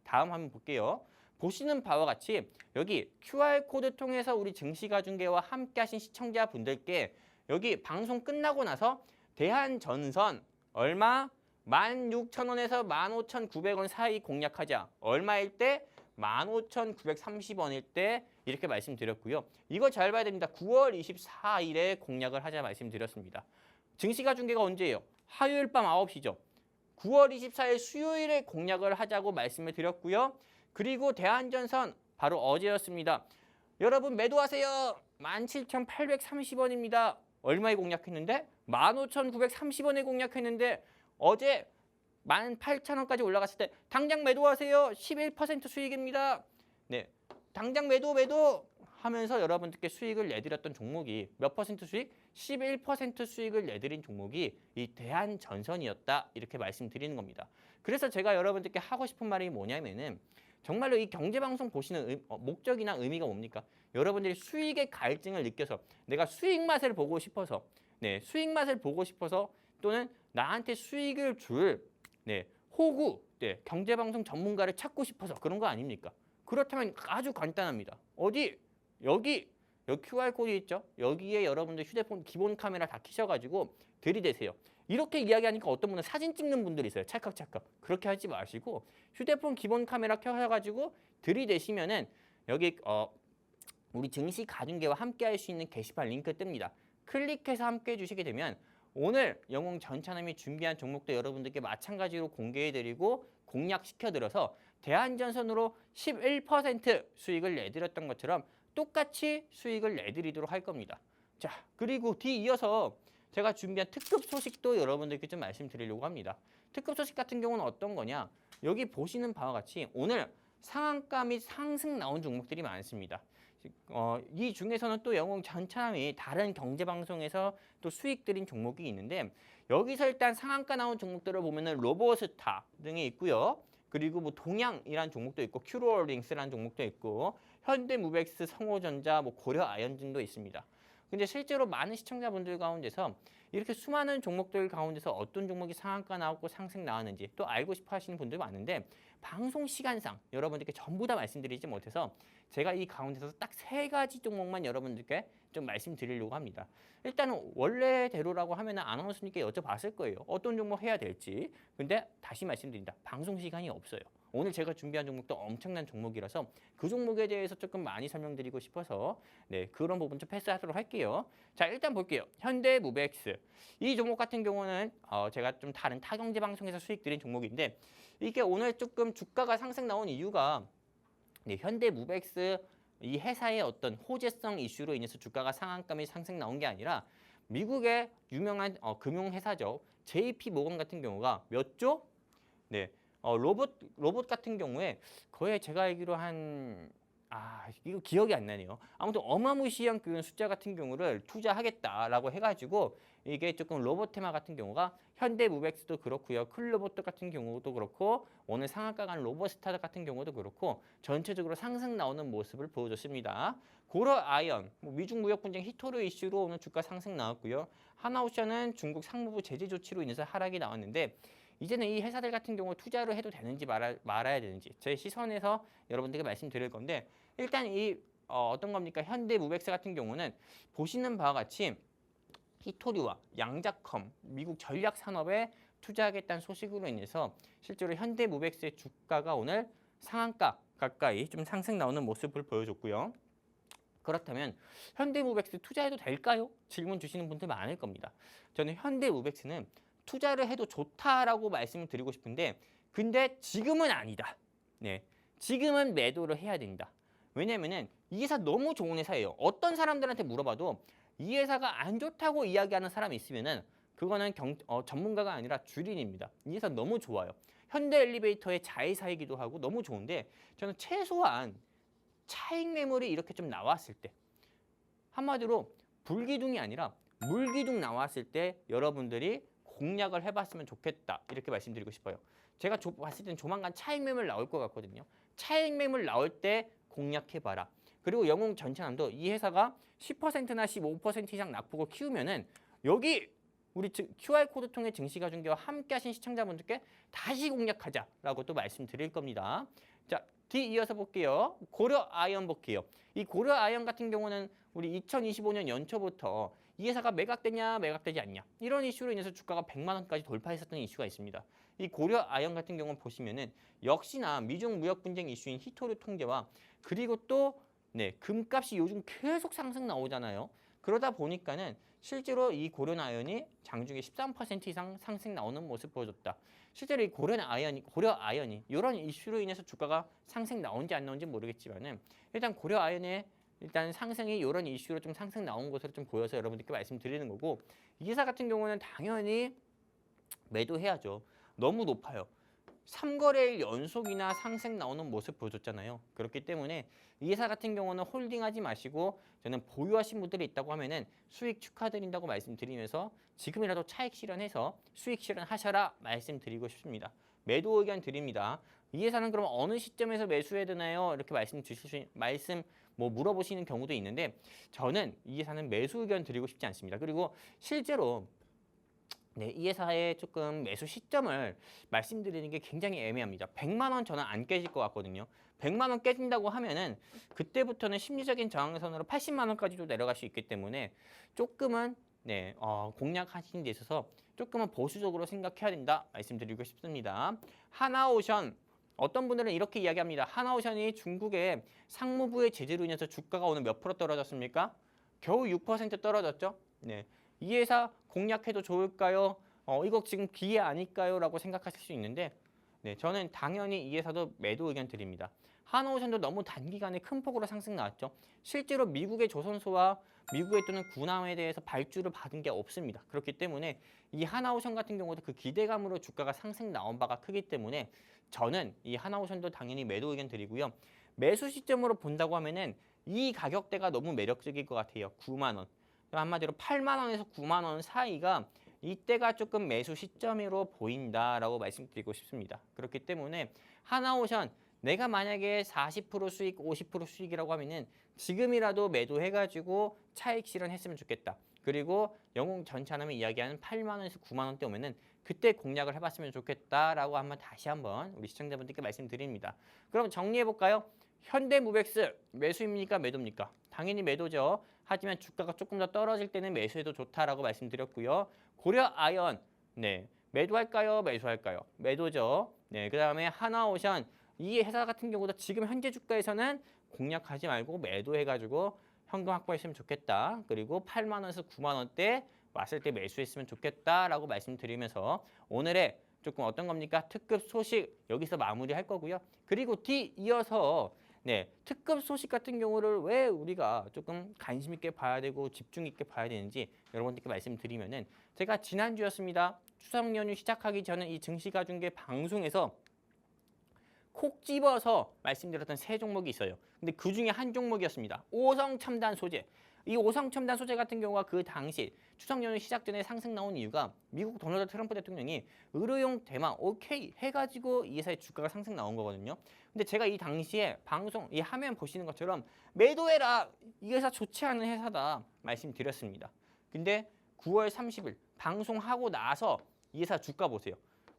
Speaker 2: 다음 한번 볼게요. 보시는 바와 같이 여기 QR코드 통해서 우리 증시가중계와 함께하신 시청자분들께 여기 방송 끝나고 나서 대한전선 얼마? 16,000원에서 15,900원 사이 공략하자. 얼마일 때? 15,930원일 때 이렇게 말씀드렸고요. 이거 잘 봐야 됩니다. 9월 24일에 공략을 하자 말씀드렸습니다. 증시가중계가 언제예요? 화요일 밤 9시죠. 9월 24일 수요일에 공략을 하자고 말씀을 드렸고요. 그리고 대한전선 바로 어제였습니다. 여러분 매도하세요. 17,830원입니다. 얼마에 공략했는데? 15,930원에 공략했는데 어제 18,000원까지 올라갔을 때 당장 매도하세요. 11% 수익입니다. 네, 당장 매도 하면서 여러분들께 수익을 내드렸던 종목이 몇 퍼센트 수익? 11% 수익을 내드린 종목이 이 대한전선이었다. 이렇게 말씀드리는 겁니다. 그래서 제가 여러분들께 하고 싶은 말이 뭐냐면은 정말로 이 경제방송 보시는 목적이나 의미가 뭡니까? 여러분들이 수익의 갈증을 느껴서 내가 수익 맛을 보고 싶어서 수익 맛을 보고 싶어서 또는 나한테 수익을 줄 호구, 경제방송 전문가를 찾고 싶어서 그런 거 아닙니까? 그렇다면 아주 간단합니다. 어디? 여기 QR코드 있죠? 여기에 여러분들 휴대폰 기본 카메라 다 켜셔가지고 들이대세요. 이렇게 이야기하니까 어떤 분은 사진 찍는 분들이 있어요. 찰칵찰칵. 그렇게 하지 마시고 휴대폰 기본 카메라 켜셔가지고 들이대시면은 여기 우리 증시가중계와 함께 할 수 있는 게시판 링크 뜹니다. 클릭해서 함께 해주시게 되면 오늘 영웅 전차남이 준비한 종목도 여러분들께 마찬가지로 공개해드리고 공략시켜드려서 대한전선으로 11% 수익을 내드렸던 것처럼 똑같이 수익을 내드리도록 할 겁니다. 자, 그리고 뒤이어서 제가 준비한 특급 소식도 여러분들께 좀 말씀드리려고 합니다. 특급 소식 같은 경우는 어떤 거냐? 여기 보시는 바와 같이 오늘 상한가 및 상승 나온 종목들이 많습니다. 이 중에서는 또 영웅 전차남이 다른 경제방송에서 또 수익 드린 종목이 있는데 여기서 일단 상한가 나온 종목들을 보면은 로보스타 등이 있고요. 그리고 뭐 동양이라는 종목도 있고 큐로링스라는 종목도 있고 현대무벡스, 성호전자, 고려아연 등도 있습니다. 근데 실제로 많은 시청자분들 가운데서 이렇게 수많은 종목들 가운데서 어떤 종목이 상한가 나왔고 상승 나왔는지 또 알고 싶어 하시는 분들 많은데 방송 시간상 여러분들께 전부 다 말씀드리지 못해서 제가 이 가운데서 딱 3가지 종목만 여러분들께 좀 말씀드리려고 합니다. 일단은 원래대로라고 하면 아나운서님께 여쭤봤을 거예요. 어떤 종목 해야 될지. 근데 다시 말씀드립니다. 방송 시간이 없어요. 오늘 제가 준비한 종목도 엄청난 종목이라서 그 종목에 대해서 조금 많이 설명드리고 싶어서 그런 부분 좀 패스하도록 할게요. 자, 일단 볼게요. 현대무벡스. 이 종목 같은 경우는 제가 좀 다른 타경제 방송에서 수익 드린 종목인데 이게 오늘 조금 주가가 상승 나온 이유가 현대무벡스 이 회사의 어떤 호재성 이슈로 인해서 주가가 상한가 및 상승 나온 게 아니라 미국의 유명한 금융회사죠. JP 모건 같은 경우가 몇 조? 로봇 같은 경우에 거의 제가 알기로 이거 기억이 안 나네요. 아무튼 어마무시한 그 숫자 같은 경우를 투자하겠다라고 해가지고 이게 조금 로보테마 같은 경우가 현대무백스도 그렇고요. 클로버트 같은 경우도 그렇고 오늘 상한가 간 로버스타 같은 경우도 그렇고 전체적으로 상승 나오는 모습을 보여줬습니다. 고려 아이언, 미중 무역 분쟁 히토류 이슈로 오늘 주가 상승 나왔고요. 하나오션은 중국 상무부 제재 조치로 인해서 하락이 나왔는데 이제는 이 회사들 같은 경우 투자를 해도 되는지 말아야 되는지 제 시선에서 여러분들께 말씀드릴 건데 일단 이 어떤 겁니까? 현대무백스 같은 경우는 보시는 바와 같이 히토류와 양자컴, 미국 전략산업에 투자하겠다는 소식으로 인해서 실제로 현대무백스의 주가가 오늘 상한가 가까이 좀 상승 나오는 모습을 보여줬고요. 그렇다면 현대무백스 투자해도 될까요? 질문 주시는 분들 많을 겁니다. 저는 현대무백스는 투자를 해도 좋다라고 말씀을 드리고 싶은데 근데 지금은 아니다. 네, 지금은 매도를 해야 된다. 왜냐면은 이 회사 너무 좋은 회사예요. 어떤 사람들한테 물어봐도 이 회사가 안 좋다고 이야기하는 사람이 있으면은 그거는 전문가가 아니라 주린입니다. 이 회사 너무 좋아요. 현대 엘리베이터의 자회사이기도 하고 너무 좋은데 저는 최소한 차익 매물이 이렇게 좀 나왔을 때 한마디로 불기둥이 아니라 물기둥 나왔을 때 여러분들이 공략을 해봤으면 좋겠다 이렇게 말씀드리고 싶어요. 제가 봤을 땐 조만간 차익 매물 나올 것 같거든요. 차익 매물 나올 때 공략해봐라. 그리고 영웅전차남도 이 회사가 10%나 15% 이상 낙폭을 키우면은 여기 우리 QR코드 통해 증시가 중계와 함께 하신 시청자분들께 다시 공략하자라고 또 말씀드릴 겁니다. 자, 뒤 이어서 볼게요. 고려 아이언 볼게요. 이 고려 아이언 같은 경우는 우리 2025년 연초부터 이 회사가 매각되냐 매각되지 않냐 이런 이슈로 인해서 주가가 100만 원까지 돌파했었던 이슈가 있습니다. 이 고려 아이언 같은 경우는 보시면은 역시나 미중 무역 분쟁 이슈인 히토류 통제와 그리고 또 금값이 요즘 계속 상승 나오잖아요. 그러다 보니까는 실제로 이 고려 아이언이 장중에 13% 이상 상승 나오는 모습 보여줬다. 실제로 이 고려 아이언이 이런 이슈로 인해서 주가가 상승 나온지 안 나온지 모르겠지만은 일단 고려 아이언의 일단 상승이 이런 이슈로 좀 상승 나온 것으로 좀 보여서 여러분들께 말씀드리는 거고 이 회사 같은 경우는 당연히 매도해야죠. 너무 높아요. 3거래일 연속이나 상승 나오는 모습 보여줬잖아요. 그렇기 때문에 이 회사 같은 경우는 홀딩하지 마시고 저는 보유하신 분들이 있다고 하면은 수익 축하드린다고 말씀드리면서 지금이라도 차익 실현해서 수익 실현하셔라 말씀드리고 싶습니다. 매도 의견 드립니다. 이 회사는 그럼 어느 시점에서 매수해야 되나요? 이렇게 물어보시는 경우도 있는데 저는 이 회사는 매수 의견 드리고 싶지 않습니다. 그리고 실제로 이 회사의 조금 매수 시점을 말씀드리는 게 굉장히 애매합니다. 100만 원 저는 안 깨질 것 같거든요. 100만 원 깨진다고 하면은 그때부터는 심리적인 저항선으로 80만 원까지도 내려갈 수 있기 때문에 조금은 공략하시는 데 있어서 조금은 보수적으로 생각해야 된다 말씀드리고 싶습니다. 하나오션 어떤 분들은 이렇게 이야기합니다. 하나오션이 중국의 상무부의 제재로 인해서 주가가 오늘 몇 프로 떨어졌습니까? 겨우 6% 떨어졌죠. 이 회사 공략해도 좋을까요? 이거 지금 기회 아닐까요? 라고 생각하실 수 있는데 저는 당연히 이 회사도 매도 의견 드립니다. 하나오션도 너무 단기간에 큰 폭으로 상승 나왔죠. 실제로 미국의 조선소와 미국에 뜨는 군함에 대해서 발주를 받은 게 없습니다. 그렇기 때문에 이 하나오션 같은 경우도 그 기대감으로 주가가 상승 나온 바가 크기 때문에 저는 이 하나오션도 당연히 매도 의견 드리고요. 매수 시점으로 본다고 하면은 이 가격대가 너무 매력적일 것 같아요. 9만 원. 한마디로 8만 원에서 9만 원 사이가 이때가 조금 매수 시점으로 보인다라고 말씀드리고 싶습니다. 그렇기 때문에 하나오션 내가 만약에 40% 수익, 50% 수익이라고 하면은 지금이라도 매도해가지고 차익 실현했으면 좋겠다. 그리고 영웅전차남이 이야기하는 8만 원에서 9만 원대 오면은 그때 공략을 해봤으면 좋겠다라고 다시 한번 우리 시청자분들께 말씀드립니다. 그럼 정리해볼까요? 현대무백스 매수입니까? 매도입니까? 당연히 매도죠. 하지만 주가가 조금 더 떨어질 때는 매수해도 좋다라고 말씀드렸고요. 고려 아이언 매도할까요? 매수할까요? 매도죠. 그 다음에 하나오션 이 회사 같은 경우도 지금 현재 주가에서는 공략하지 말고 매도해가지고 현금 확보했으면 좋겠다. 그리고 8만 원에서 9만 원대 왔을 때 매수했으면 좋겠다라고 말씀드리면서 오늘의 조금 어떤 겁니까? 특급 소식 여기서 마무리할 거고요. 그리고 뒤 이어서 특급 소식 같은 경우를 왜 우리가 조금 관심 있게 봐야 되고 집중 있게 봐야 되는지 여러분들께 말씀드리면은 제가 지난주였습니다. 추석 연휴 시작하기 전에 이 증시가중계 방송에서 콕 집어서 말씀드렸던 세 종목이 있어요. 근데 그 중에 한 종목이었습니다. 오성첨단 소재. 이 오성첨단 소재 같은 경우가 그 당시 추석 연휴 시작 전에 상승 나온 이유가 미국 도널드 트럼프 대통령이 의료용 대망 오케이 해가지고 이 회사의 주가가 상승 나온 거거든요. 근데 제가 이 당시에 방송 이 화면 보시는 것처럼 매도해라, 이 회사 좋지 않은 회사다 말씀드렸습니다. 근데 9월 30일 방송하고 나서 이 회사 주가 보세요.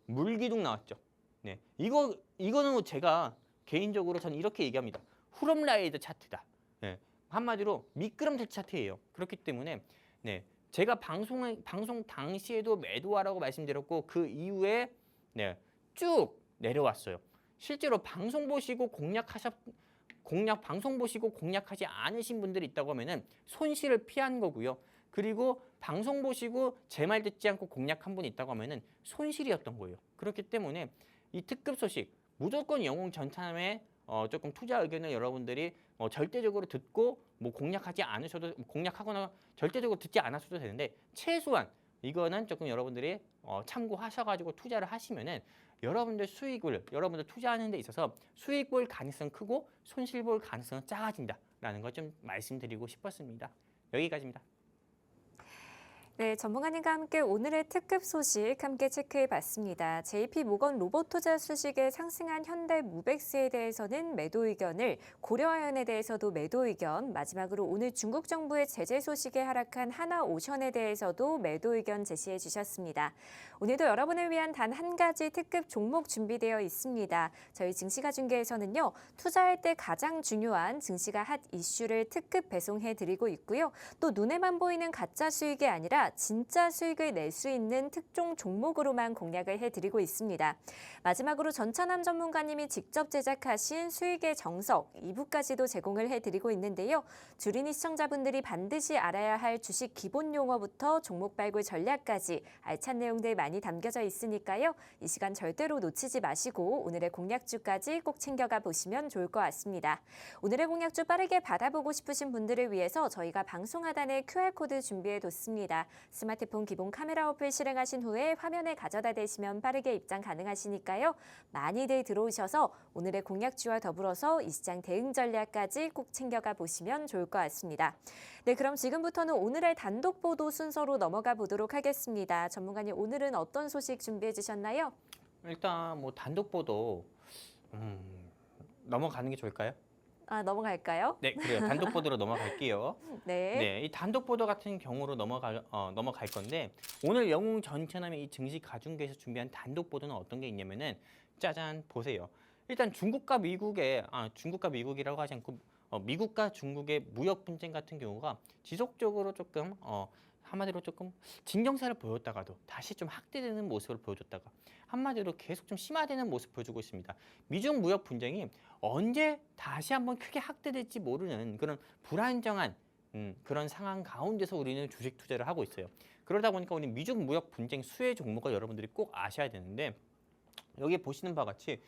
Speaker 2: 물기둥 나왔죠. 네, 이거는 제가 개인적으로 저는 이렇게 얘기합니다. 후럼라이드 차트다. 네, 한마디로 미끄럼틀 차트예요. 그렇기 때문에 네, 제가 방송 당시에도 매도하라고 말씀드렸고 그 이후에 네, 쭉 내려왔어요. 실제로 방송 보시고 방송 보시고 공략하지 않으신 분들이 있다고 하면은 손실을 피한 거고요. 그리고 방송 보시고 제 말 듣지 않고 공략한 분이 있다고 하면은 손실이었던 거예요. 그렇기 때문에 이 특급 소식 무조건 영웅 전참에 조금 투자 의견을 여러분들이 절대적으로 듣고 뭐 공략하지 않으셔도 공략하거나 절대적으로 듣지 않으셔도 되는데 최소한 이거는 조금 여러분들이 참고하셔가지고 투자를 하시면은 여러분들 투자하는 데 있어서 수익 볼 가능성 크고 손실 볼 가능성은 작아진다라는 걸 좀 말씀드리고 싶었습니다. 여기까지입니다.
Speaker 1: 네, 전문가님과 함께 오늘의 특급 소식 함께 체크해 봤습니다. JP모건 로봇 투자 수식에 상승한 현대무백스에 대해서는 매도 의견을, 고려아연에 대해서도 매도 의견, 마지막으로 오늘 중국 정부의 제재 소식에 하락한 하나오션에 대해서도 매도 의견 제시해 주셨습니다. 오늘도 여러분을 위한 단 한 가지 특급 종목 준비되어 있습니다. 저희 증시가 중계에서는요, 투자할 때 가장 중요한 증시가 핫 이슈를 특급 배송해 드리고 있고요. 또 눈에만 보이는 가짜 수익이 아니라 진짜 수익을 낼 수 있는 특종 종목으로만 공략을 해드리고 있습니다. 마지막으로 전찬함 전문가님이 직접 제작하신 수익의 정석 2부까지도 제공을 해드리고 있는데요. 주린이 시청자분들이 반드시 알아야 할 주식 기본 용어부터 종목 발굴 전략까지 알찬 내용들 많이 담겨져 있으니까요. 이 시간 절대로 놓치지 마시고 오늘의 공략주까지 꼭 챙겨가 보시면 좋을 것 같습니다. 오늘의 공략주 빠르게 받아보고 싶으신 분들을 위해서 저희가 방송 하단에 QR코드 준비해뒀습니다. 스마트폰 기본 카메라 어플 실행하신 후에 화면에 가져다 대시면 빠르게 입장 가능하시니까요. 많이들 들어오셔서 오늘의 공략주와 더불어서 이 시장 대응 전략까지 꼭 챙겨가 보시면 좋을 것 같습니다. 네, 그럼 지금부터는 오늘의 단독 보도 순서로 넘어가 보도록 하겠습니다. 전문가님, 오늘은 어떤 소식 준비해 주셨나요?
Speaker 2: 일단 뭐 단독 보도 넘어가는 게 좋을까요?
Speaker 1: 넘어갈까요?
Speaker 2: 네, 그래요. 단독 보도로 넘어갈게요.
Speaker 1: 네.
Speaker 2: 네, 이 단독 보도 같은 경우로 넘어갈 건데 오늘 영웅 전천함의 이 증시 가중기에서 준비한 단독 보도는 어떤 게 있냐면은 짜잔 보세요. 일단 중국과 미국이라고 하지 않고 미국과 중국의 무역 분쟁 같은 경우가 지속적으로 조금 한마디로 조금 진정세를 보였다가도 다시 좀 확대되는 모습을 보여줬다가 한마디로 계속 좀 심화되는 모습을 보여주고 있습니다. 미중 무역 분쟁이 언제 다시 한번 크게 확대될지 모르는 그런 불안정한 그런 상황 가운데서 우리는 주식 투자를 하고 있어요. 그러다 보니까 우리 미중 무역 분쟁 수혜 종목을 여러분들이 꼭 아셔야 되는데 여기 보시는 바와 같이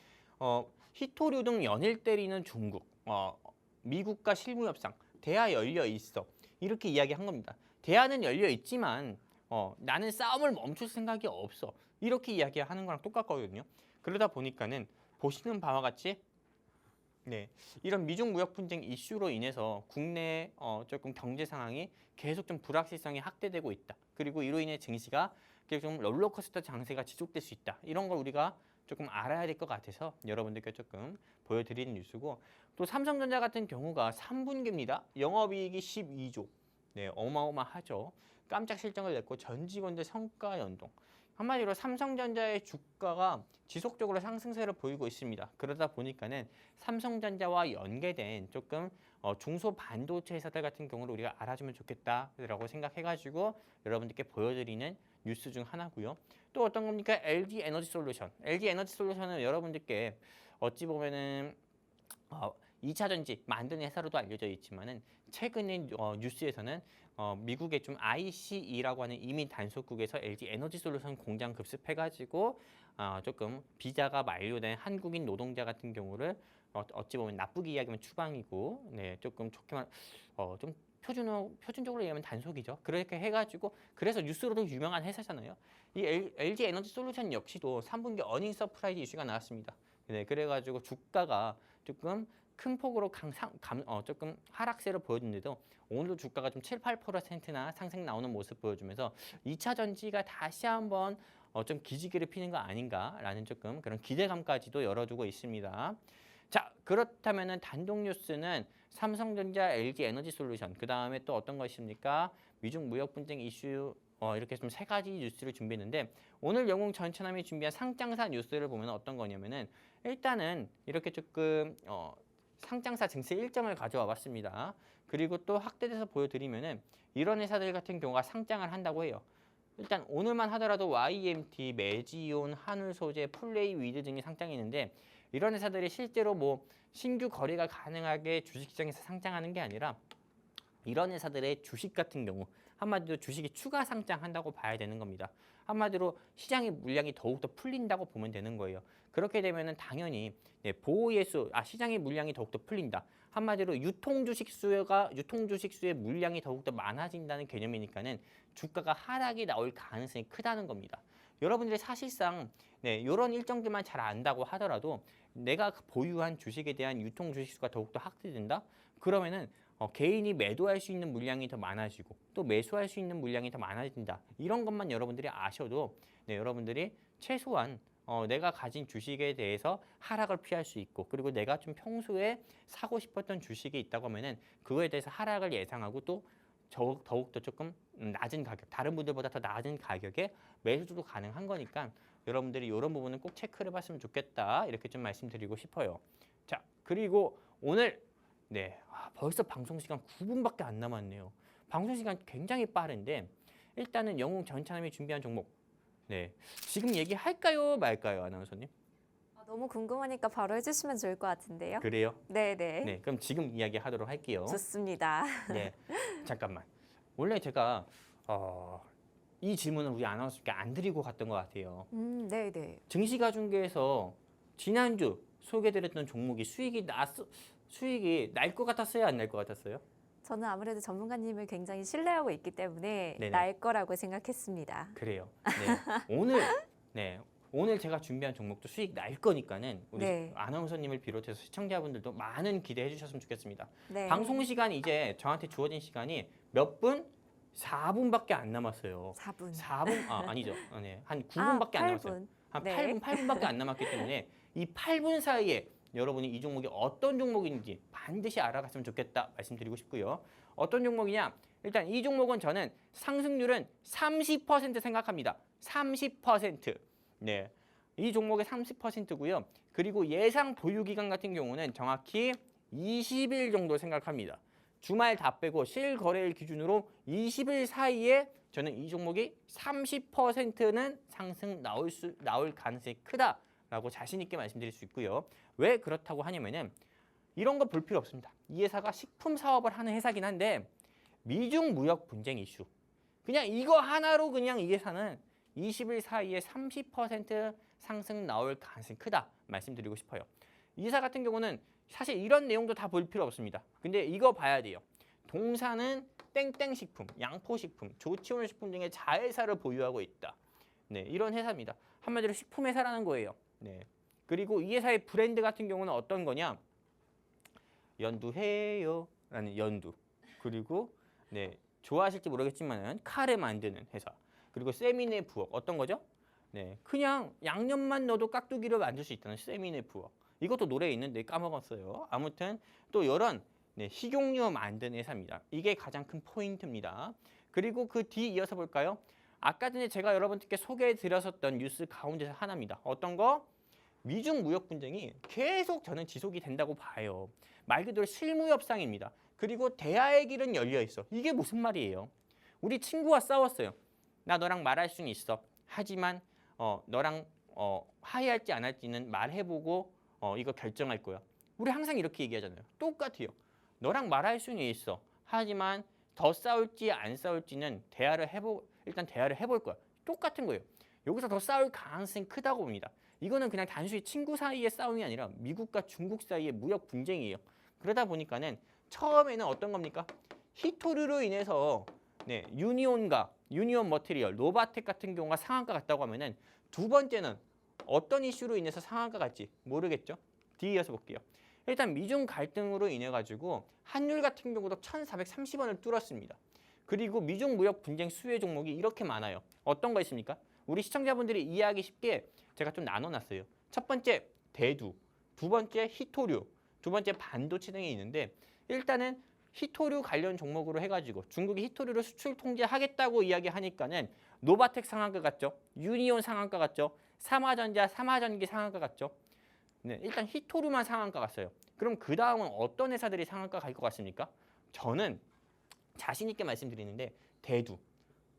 Speaker 2: 희토류 등 연일 때리는 중국, 미국과 실무 협상, 대화 열려 있어 이렇게 이야기한 겁니다. 대화는 열려 있지만 나는 싸움을 멈출 생각이 없어 이렇게 이야기하는 거랑 똑같거든요. 그러다 보니까는 보시는 바와 같이 네, 이런 미중 무역 분쟁 이슈로 인해서 국내 조금 경제 상황이 계속 좀 불확실성이 확대되고 있다. 그리고 이로 인해 증시가 계속 좀 롤러코스터 장세가 지속될 수 있다. 이런 걸 우리가 조금 알아야 될 것 같아서 여러분들께 조금 보여드리는 뉴스고 또 삼성전자 같은 경우가 3분기입니다. 영업이익이 12조. 네, 어마어마하죠. 깜짝 실적을 냈고 전 직원들 성과 연동. 한마디로 삼성전자의 주가가 지속적으로 상승세를 보이고 있습니다. 그러다 보니까는 삼성전자와 연계된 조금 중소반도체 회사들 같은 경우를 우리가 알아주면 좋겠다라고 생각해가지고 여러분들께 보여드리는 뉴스 중 하나고요. 또 어떤 겁니까? LG 에너지 솔루션. LG 에너지 솔루션은 여러분들께 어찌 보면은 2차 전지 만드는 회사로도 알려져 있지만은 최근에 뉴스에서는 미국의 좀 ICE라고 하는 이민 단속국에서 LG 에너지 솔루션 공장 급습해가지고 조금 비자가 만료된 한국인 노동자 같은 경우를 어찌 보면 나쁘게 이야기하면 추방이고, 네, 조금 좋게 말, 좀 표준적으로 얘기하면 단속이죠. 그렇게 해가지고 그래서 뉴스로도 유명한 회사잖아요. 이 LG 에너지 솔루션 역시도 3분기 어닝 서프라이즈 이슈가 나왔습니다. 네, 그래가지고 주가가 조금 큰 폭으로 조금 하락세를 보여줬는데도 오늘도 주가가 좀 7, 8%나 상승 나오는 모습 보여주면서 2차 전지가 다시 한번 좀 기지개를 피는 거 아닌가라는 조금 그런 기대감까지도 열어두고 있습니다. 자, 그렇다면은 단독 뉴스는 삼성전자, LG에너지솔루션, 그 다음에 또 어떤 것입니까? 미중 무역 분쟁 이슈 이렇게 좀 세 가지 뉴스를 준비했는데 오늘 영웅 전천함이 준비한 상장사 뉴스를 보면 어떤 거냐면은 일단은 이렇게 조금 상장사 증시 일정을 가져와 봤습니다. 그리고 또 확대돼서 보여드리면은 이런 회사들 같은 경우가 상장을 한다고 해요. 일단 오늘만 하더라도 YMT, 매지온, 한울소재, 플레이위드 등이 상장했는데 이런 회사들이 실제로 뭐 신규 거래가 가능하게 주식시장에서 상장하는 게 아니라 이런 회사들의 주식 같은 경우 한마디로 주식이 추가 상장한다고 봐야 되는 겁니다. 한마디로 시장의 물량이 더욱더 풀린다고 보면 되는 거예요. 그렇게 되면은 당연히 시장의 물량이 더욱더 풀린다. 한마디로 유통 주식 수의 물량이 더욱더 많아진다는 개념이니까는 주가가 하락이 나올 가능성이 크다는 겁니다. 여러분들이 사실상 이런 일정들만 잘 안다고 하더라도 내가 보유한 주식에 대한 유통 주식 수가 더욱더 확대된다. 그러면은 개인이 매도할 수 있는 물량이 더 많아지고 또 매수할 수 있는 물량이 더 많아진다. 이런 것만 여러분들이 아셔도 여러분들이 최소한 내가 가진 주식에 대해서 하락을 피할 수 있고 그리고 내가 좀 평소에 사고 싶었던 주식이 있다고 하면은 그거에 대해서 하락을 예상하고 또 더욱더 조금 낮은 가격, 다른 분들보다 더 낮은 가격에 매수도 가능한 거니까 여러분들이 이런 부분은 꼭 체크를 해봤으면 좋겠다. 이렇게 좀 말씀드리고 싶어요. 자, 그리고 오늘 벌써 방송 시간 9분밖에 안 남았네요. 방송 시간 굉장히 빠른데 일단은 영웅 전찬함이 준비한 종목 지금 얘기할까요 말까요 아나운서님?
Speaker 1: 너무 궁금하니까 바로 해주시면 좋을 것 같은데요.
Speaker 2: 그래요?
Speaker 1: 네네.
Speaker 2: 네, 그럼 지금 이야기하도록 할게요.
Speaker 1: 좋습니다.
Speaker 2: 네, 잠깐만. 원래 제가 이 질문을 우리 아나운서께 안 드리고 갔던 것 같아요.
Speaker 1: 네네.
Speaker 2: 증시가중계에서 지난주 소개드렸던 종목이 수익이 날 것 같았어요, 안 날 것 같았어요?
Speaker 1: 저는 아무래도 전문가님을 굉장히 신뢰하고 있기 때문에
Speaker 2: 네네.
Speaker 1: 날 거라고 생각했습니다.
Speaker 2: 그래요. 오늘 제가 준비한 종목도 수익 날 거니까는 우리 아나운서님을 비롯해서 시청자분들도 많은 기대해 주셨으면 좋겠습니다.
Speaker 1: 네.
Speaker 2: 방송 시간이 이제 저한테 주어진 시간이 몇 분? 4분밖에 안 남았어요.
Speaker 1: 4분.
Speaker 2: 4분? 아니죠. 한 9분밖에 안 남았어요.
Speaker 1: 8분.
Speaker 2: 한
Speaker 1: 네.
Speaker 2: 8분밖에 안 남았기 때문에 이 8분 사이에 여러분이 이 종목이 어떤 종목인지 반드시 알아갔으면 좋겠다 말씀드리고 싶고요. 어떤 종목이냐? 일단 이 종목은 저는 상승률은 30% 생각합니다. 30%. 네. 이 종목의 30%고요. 그리고 예상 보유 기간 같은 경우는 정확히 20일 정도 생각합니다. 주말 다 빼고 실거래일 기준으로 20일 사이에 저는 이 종목이 30%는 상승 나올 가능성이 크다라고 자신 있게 말씀드릴 수 있고요. 왜 그렇다고 하냐면은 이런 거 볼 필요 없습니다. 이 회사가 식품 사업을 하는 회사긴 한데 미중 무역 분쟁 이슈. 그냥 이거 하나로 그냥 이 회사는 20일 사이에 30% 상승 나올 가능성이 크다 말씀드리고 싶어요. 이 회사 같은 경우는 사실 이런 내용도 다 볼 필요 없습니다. 근데 이거 봐야 돼요. 동사는 땡땡식품, 양포식품, 조치원식품 등의 자회사를 보유하고 있다. 네, 이런 회사입니다. 한마디로 식품 회사라는 거예요. 네. 그리고 이 회사의 브랜드 같은 경우는 어떤 거냐? 연두해요 라는 연두. 그리고 좋아하실지 모르겠지만은 카레 만드는 회사. 그리고 세미네 부엌 어떤 거죠? 그냥 양념만 넣어도 깍두기를 만들 수 있다는 세미네 부엌. 이것도 노래에 있는데 까먹었어요. 아무튼 또 이런 식용유 만드는 회사입니다. 이게 가장 큰 포인트입니다. 그리고 그 뒤 이어서 볼까요? 아까 전에 제가 여러분들께 소개해드렸었던 뉴스 가운데서 하나입니다. 어떤 거? 미중 무역 분쟁이 계속 저는 지속이 된다고 봐요. 말 그대로 실무 협상입니다. 그리고 대화의 길은 열려 있어. 이게 무슨 말이에요? 우리 친구와 싸웠어요. 나 너랑 말할 수는 있어. 하지만 너랑 화해할지 안 할지는 말해보고 이거 결정할 거야. 우리 항상 이렇게 얘기하잖아요. 똑같아요. 너랑 말할 수는 있어. 하지만 더 싸울지 안 싸울지는 일단 대화를 해볼 거야. 똑같은 거예요. 여기서 더 싸울 가능성이 크다고 봅니다. 이거는 그냥 단순히 친구 사이의 싸움이 아니라 미국과 중국 사이의 무역 분쟁이에요. 그러다 보니까는 처음에는 어떤 겁니까? 히토류로 인해서 유니온 머티리얼, 노바텍 같은 경우가 상한가 갔다고 하면은 두 번째는 어떤 이슈로 인해서 상한가 갈지 모르겠죠? 뒤에 이어서 볼게요. 일단 미중 갈등으로 인해 가지고 환율 같은 경우도 1,430원을 뚫었습니다. 그리고 미중 무역 분쟁 수혜 종목이 이렇게 많아요. 어떤 거 있습니까? 우리 시청자분들이 이해하기 쉽게 제가 좀 나눠놨어요. 첫 번째 대두, 두 번째 히토류, 두 번째 반도체 등이 있는데 일단은 히토류 관련 종목으로 해가지고 중국이 히토류를 수출 통제하겠다고 이야기하니까는 노바텍 상한가 같죠? 유니온 상한가 같죠? 삼화전자, 삼화전기 상한가 같죠? 네, 일단 히토류만 상한가 갔어요. 그럼 그 다음은 어떤 회사들이 상한가 갈 것 같습니까? 저는 자신 있게 말씀드리는데 대두,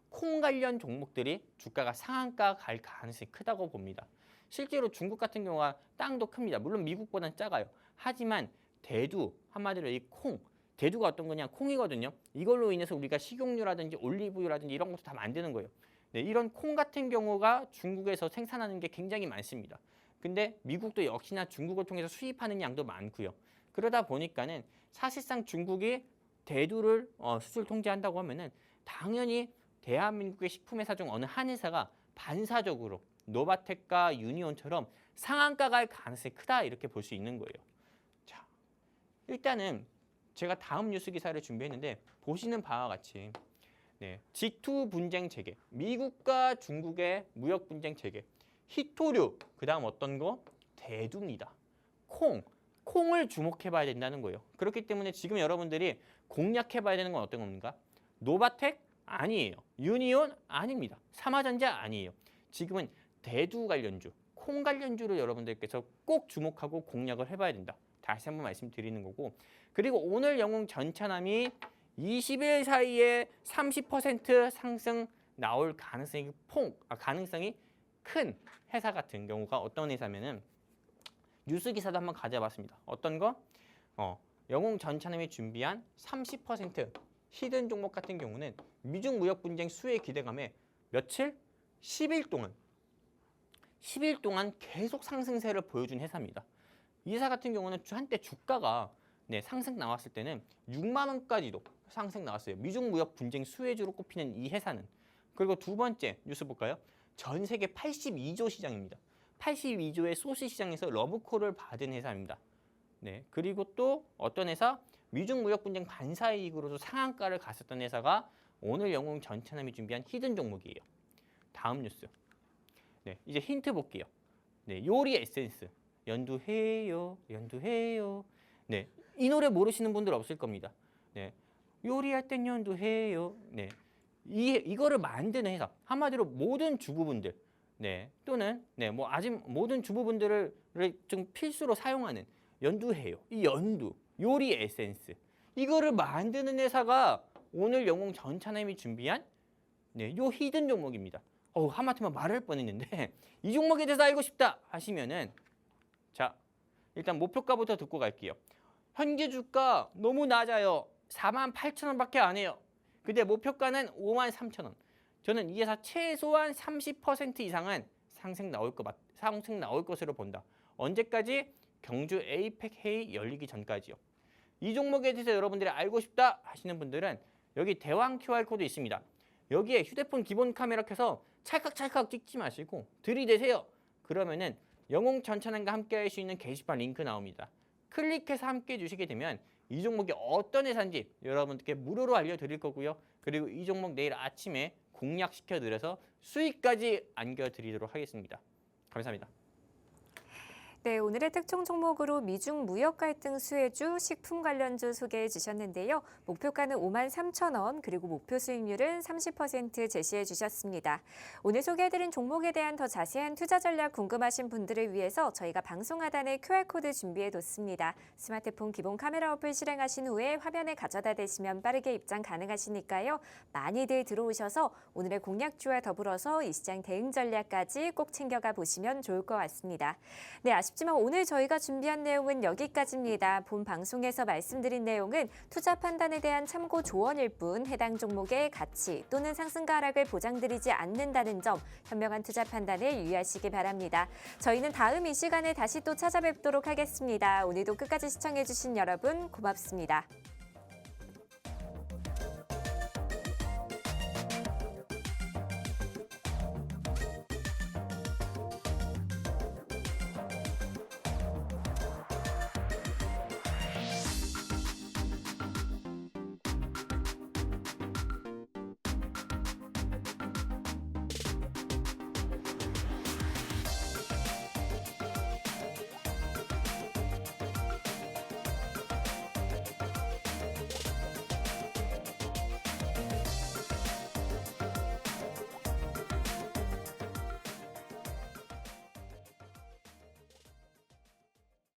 Speaker 2: 콩 관련 종목들이 주가가 상한가 갈 가능성이 크다고 봅니다. 실제로 중국 같은 경우가 땅도 큽니다. 물론 미국보다는 작아요. 하지만 대두, 한마디로 이 콩, 대두가 어떤 거냐? 콩이거든요. 이걸로 인해서 우리가 식용유라든지 올리브유라든지 이런 것도 다 만드는 거예요. 네, 이런 콩 같은 경우가 중국에서 생산하는 게 굉장히 많습니다. 근데 미국도 역시나 중국을 통해서 수입하는 양도 많고요. 그러다 보니까는 사실상 중국이 대두를 수출 통제한다고 하면은 당연히 대한민국의 식품회사 중 어느 한 회사가 반사적으로 노바텍과 유니온처럼 상한가 갈 가능성이 크다 이렇게 볼 수 있는 거예요. 자, 일단은 제가 다음 뉴스 기사를 준비했는데 보시는 바와 같이 G2 분쟁 재개, 미국과 중국의 무역 분쟁 재개, 히토류, 그 다음 어떤 거? 대두입니다. 콩을 주목해봐야 된다는 거예요. 그렇기 때문에 지금 여러분들이 공략해봐야 되는 건 어떤 겁니까? 노바텍? 아니에요. 유니온? 아닙니다. 삼화전자? 아니에요. 지금은 대두 관련주, 콩 관련주를 여러분들께서 꼭 주목하고 공략을 해봐야 된다. 다시 한번 말씀드리는 거고 그리고 오늘 영웅 전차남이 20일 사이에 30% 상승 나올 가능성이 큰 회사 같은 경우가 어떤 회사면은 뉴스 기사도 한번 가져봤습니다. 어떤 거? 영웅 전차남이 준비한 30% 히든 종목 같은 경우는 미중 무역 분쟁 수혜 기대감에 며칠? 10일 동안 계속 상승세를 보여준 회사입니다. 이 회사 같은 경우는 한때 주가가 상승 나왔을 때는 6만 원까지도 상승 나왔어요. 미중 무역 분쟁 수혜주로 꼽히는 이 회사는. 그리고 두 번째 뉴스 볼까요? 전 세계 82조 시장입니다. 82조의 소시 시장에서 러브콜을 받은 회사입니다. 네, 그리고 또 어떤 회사? 미중 무역 분쟁 반사이익으로도 상한가를 갔었던 회사가 오늘 영웅 전차남이 준비한 히든 종목이에요. 다음 뉴스. 네, 이제 힌트 볼게요. 네, 요리 에센스. 연두해요. 네, 이 노래 모르시는 분들 없을 겁니다. 네, 요리할 땐 연두해요. 네, 이거를 만드는 회사. 한마디로 모든 주부분들, 또는 뭐 아직 모든 주부분들을 좀 필수로 사용하는 연두해요. 이 연두, 요리 에센스. 이거를 만드는 회사가 오늘 영웅 전차남이 준비한 요 히든 종목입니다. 하마터면 말할 뻔했는데 이 종목에 대해서 알고 싶다 하시면은 자, 일단 목표가부터 듣고 갈게요. 현재 주가 너무 낮아요. 48,000원밖에 안 해요. 근데 목표가는 53,000원. 저는 이 회사 최소한 30% 이상은 상승 나올 것으로 본다. 언제까지? 경주 에이펙 회의 열리기 전까지요. 이 종목에 대해서 여러분들이 알고 싶다 하시는 분들은 여기 대왕 QR코드 있습니다. 여기에 휴대폰 기본 카메라 켜서 찰칵찰칵 찍지 마시고 들이대세요. 그러면은 영웅 전차남과 함께 할 수 있는 게시판 링크 나옵니다. 클릭해서 함께 해주시게 되면 이 종목이 어떤 회사인지 여러분들께 무료로 알려드릴 거고요. 그리고 이 종목 내일 아침에 공략시켜드려서 수익까지 안겨드리도록 하겠습니다. 감사합니다.
Speaker 1: 네, 오늘의 특종 종목으로 미중 무역 갈등 수혜주, 식품 관련주 소개해 주셨는데요. 목표가는 53,000원, 그리고 목표 수익률은 30% 제시해 주셨습니다. 오늘 소개해드린 종목에 대한 더 자세한 투자 전략 궁금하신 분들을 위해서 저희가 방송 하단에 QR코드 준비해 뒀습니다. 스마트폰 기본 카메라 어플 실행하신 후에 화면에 가져다 대시면 빠르게 입장 가능하시니까요. 많이들 들어오셔서 오늘의 공략주와 더불어서 이 시장 대응 전략까지 꼭 챙겨가 보시면 좋을 것 같습니다. 네, 아쉽지만 오늘 저희가 준비한 내용은 여기까지입니다. 본 방송에서 말씀드린 내용은 투자 판단에 대한 참고 조언일 뿐 해당 종목의 가치 또는 상승과 하락을 보장드리지 않는다는 점 현명한 투자 판단에 유의하시기 바랍니다. 저희는 다음 이 시간에 다시 또 찾아뵙도록 하겠습니다. 오늘도 끝까지 시청해주신 여러분 고맙습니다.